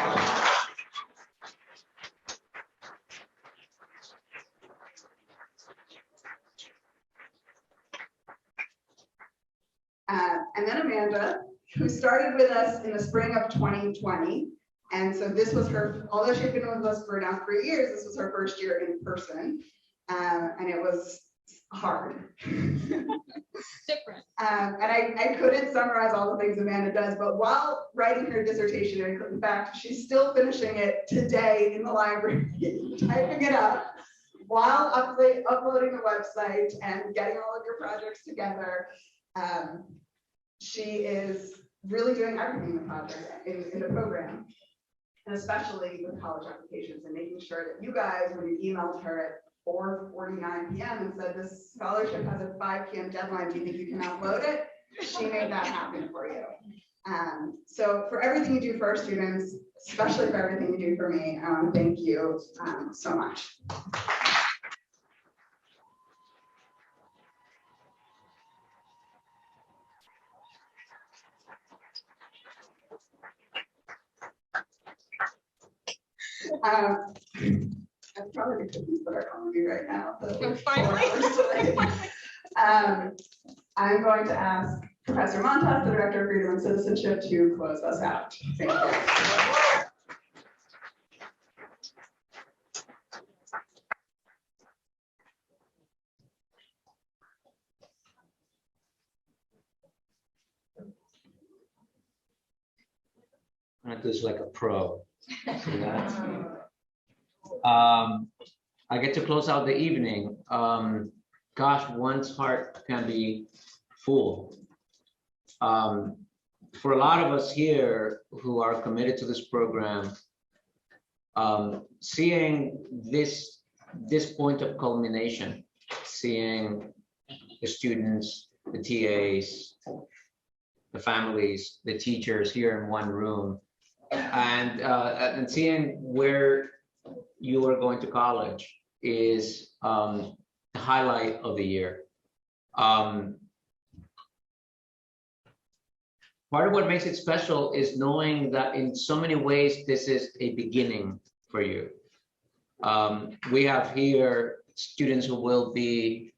And then Amanda, who started with us in the spring of 2020. And so this was her, although she'd been with us for now 3 years, this was her first year in person. And it was hard. Different. And I couldn't summarize all the things Amanda does, but while writing her dissertation, and in fact, she's still finishing it today in the library, typing it up, while uploading the website and getting all of your projects together. She is really doing everything in the project, in the program, and especially with college applications and making sure that you guys, when you emailed her at 4:49 p.m. and said this scholarship has a 5 p.m. deadline, do you think you can upload it? She made that happen for you. So for everything you do for our students, especially for everything you do for me, I want to thank you so much. That's probably the cookies that are on me right now. I'm going to ask Professor Montas, the Director of Freedom and Citizenship, to close us out. Thank you. I'm gonna do this like a pro. See that? I get to close out the evening. Gosh, one's heart can be full. For a lot of us here who are committed to this program, seeing this point of culmination, seeing the students, the TAs, the families, the teachers here in one room, and seeing where you are going to college is the highlight of the year. Part of what makes it special is knowing that in so many ways this is a beginning for you. We have here students who will be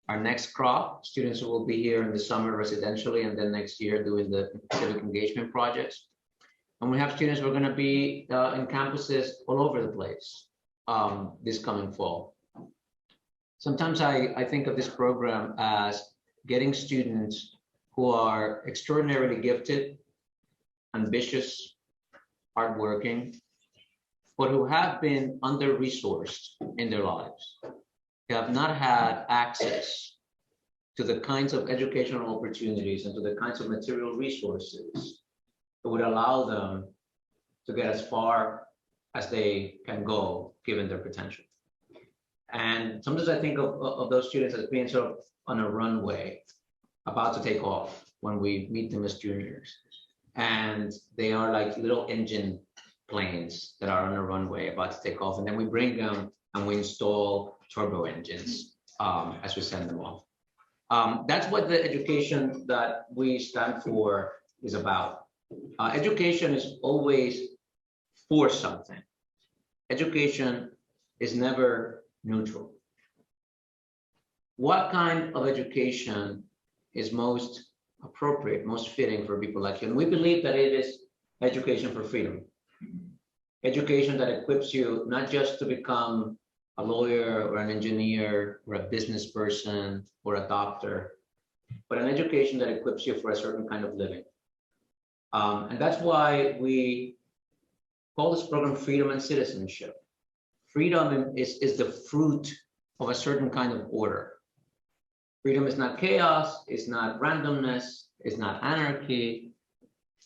our next crop, students who will be here in the summer residentially and then next year doing the civic engagement projects. And we have students who are going to be in campuses all over the place this coming fall. Sometimes I think of this program as getting students who are extraordinarily gifted, ambitious, hardworking, but who have been under-resourced in their lives. They have not had access to the kinds of educational opportunities and to the kinds of material resources that would allow them to get as far as they can go, given their potential. And sometimes I think of those students as being sort of on a runway, about to take off when we meet them as juniors. And they are like little engine planes that are on a runway about to take off. And then we bring them and we install turbo engines as we send them off. That's what the education that we stand for is about. Education is always for something. Education is never neutral. What kind of education is most appropriate, most fitting for people like you? And we believe that it is education for freedom. Education that equips you not just to become a lawyer or an engineer or a business person or a doctor, but an education that equips you for a certain kind of living. And that's why we call this program Freedom and Citizenship. Freedom is the fruit of a certain kind of order. Freedom is not chaos, it's not randomness, it's not anarchy.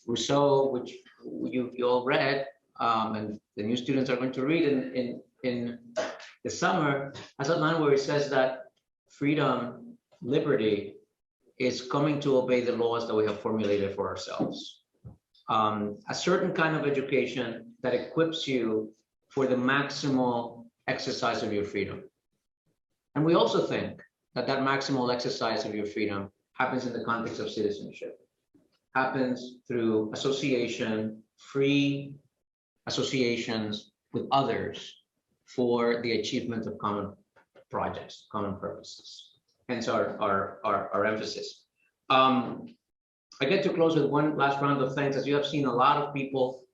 Rousseau, which you all read, and the new students are going to read in the summer, has a line where he says that freedom, liberty, is coming to obey the laws that we have formulated for ourselves. A certain kind of education that equips you for the maximal exercise of your freedom. And we also think that that maximal exercise of your freedom happens in the context of citizenship, happens through association, free associations with others for the achievement of common projects, common purposes. Hence our emphasis. I get to close with one last round of thanks. As you have seen, a lot of people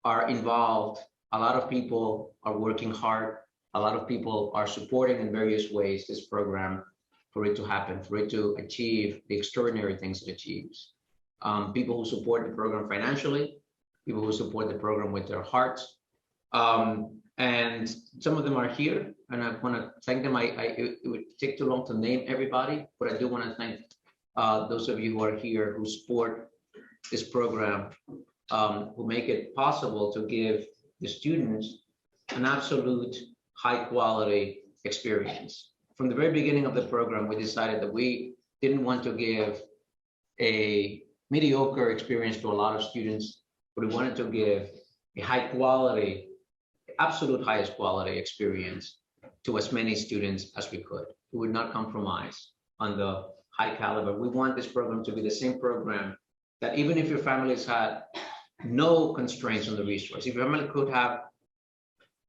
are involved. A lot of people are working hard. A lot of people are supporting in various ways this program for it to happen, for it to achieve the extraordinary things it achieves. People who support the program financially, people who support the program with their hearts. And some of them are here, and I want to thank them. It would take too long to name everybody, but I do want to thank those of you who are here who support this program, who make it possible to give the students an absolute high quality experience. From the very beginning of the program, we decided that we didn't want to give a mediocre experience to a lot of students, but we wanted to give a high quality, absolute highest quality experience to as many students as we could. We would not compromise on the high caliber. We want this program to be the same program that even if your families had no constraints on the resource, if your family could have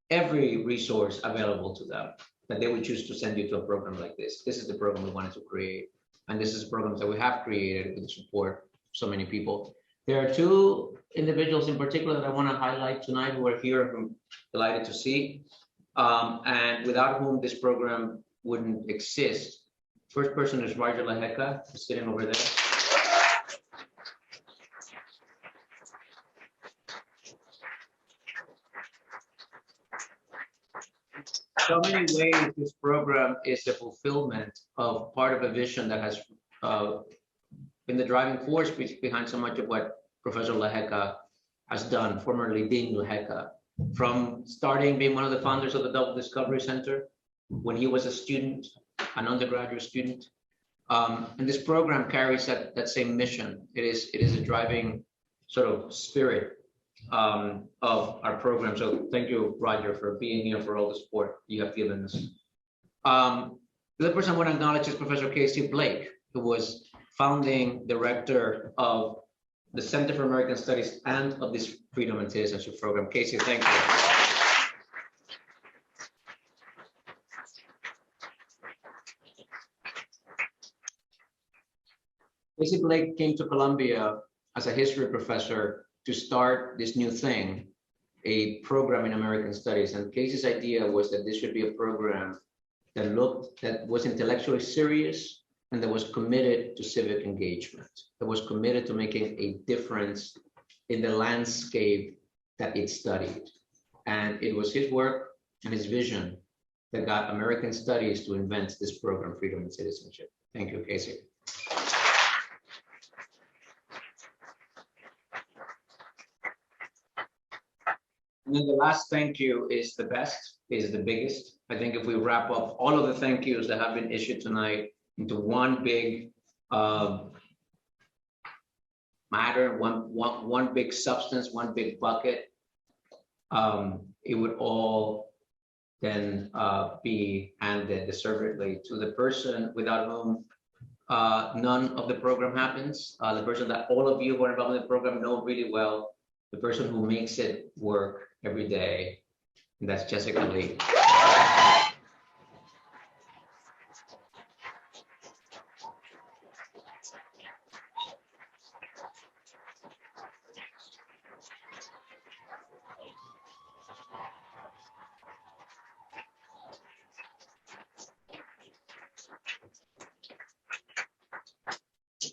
every resource available to them, that they would choose to send you to a program like this. This is the program we wanted to create. And this is programs that we have created with the support of so many people. There are two individuals in particular that I want to highlight tonight who are here, who I'm delighted to see, and without whom this program wouldn't exist. First person is Roger Laheka, who's sitting over there. So many ways, this program is the fulfillment of part of a vision that has been the driving force behind so much of what Professor Laheka has done, formerly Dean Laheka, from starting being one of the founders of the Double Discovery Center when he was a student, an undergraduate student. And this program carries that same mission. It is a driving sort of spirit of our program. So thank you, Roger, for being here, for all the support you have given us. The other person I want to acknowledge is Professor Casey Blake, who was founding director of the Center for American Studies and of this Freedom and Citizenship program. Casey, thank you. Casey Blake came to Columbia as a history professor to start this new thing, a program in American Studies. And Casey's idea was that this should be a program that was intellectually serious and that was committed to civic engagement, that was committed to making a difference in the landscape that it studied. And it was his work and his vision that got American Studies to invent this program, Freedom and Citizenship. Thank you, Casey. And then the last thank you is the best, is the biggest. I think if we wrap up all of the thank yous that have been issued tonight into one big matter, one big substance, one big bucket, it would all then be handed deservedly to the person without whom none of the program happens, the person that all of you who are involved in the program know really well, the person who makes it work every day, and that's Jessica Lee.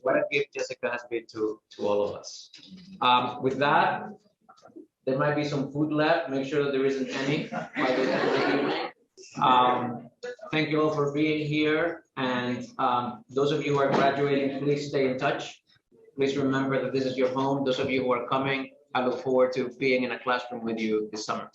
What a gift Jessica has been to all of us. With that, there might be some food left. Make sure that there isn't any by the end of the evening. Thank you all for being here. And those of you who are graduating, please stay in touch. Please remember that this is your home. Those of you who are coming, I look forward to being in a classroom with you this summer.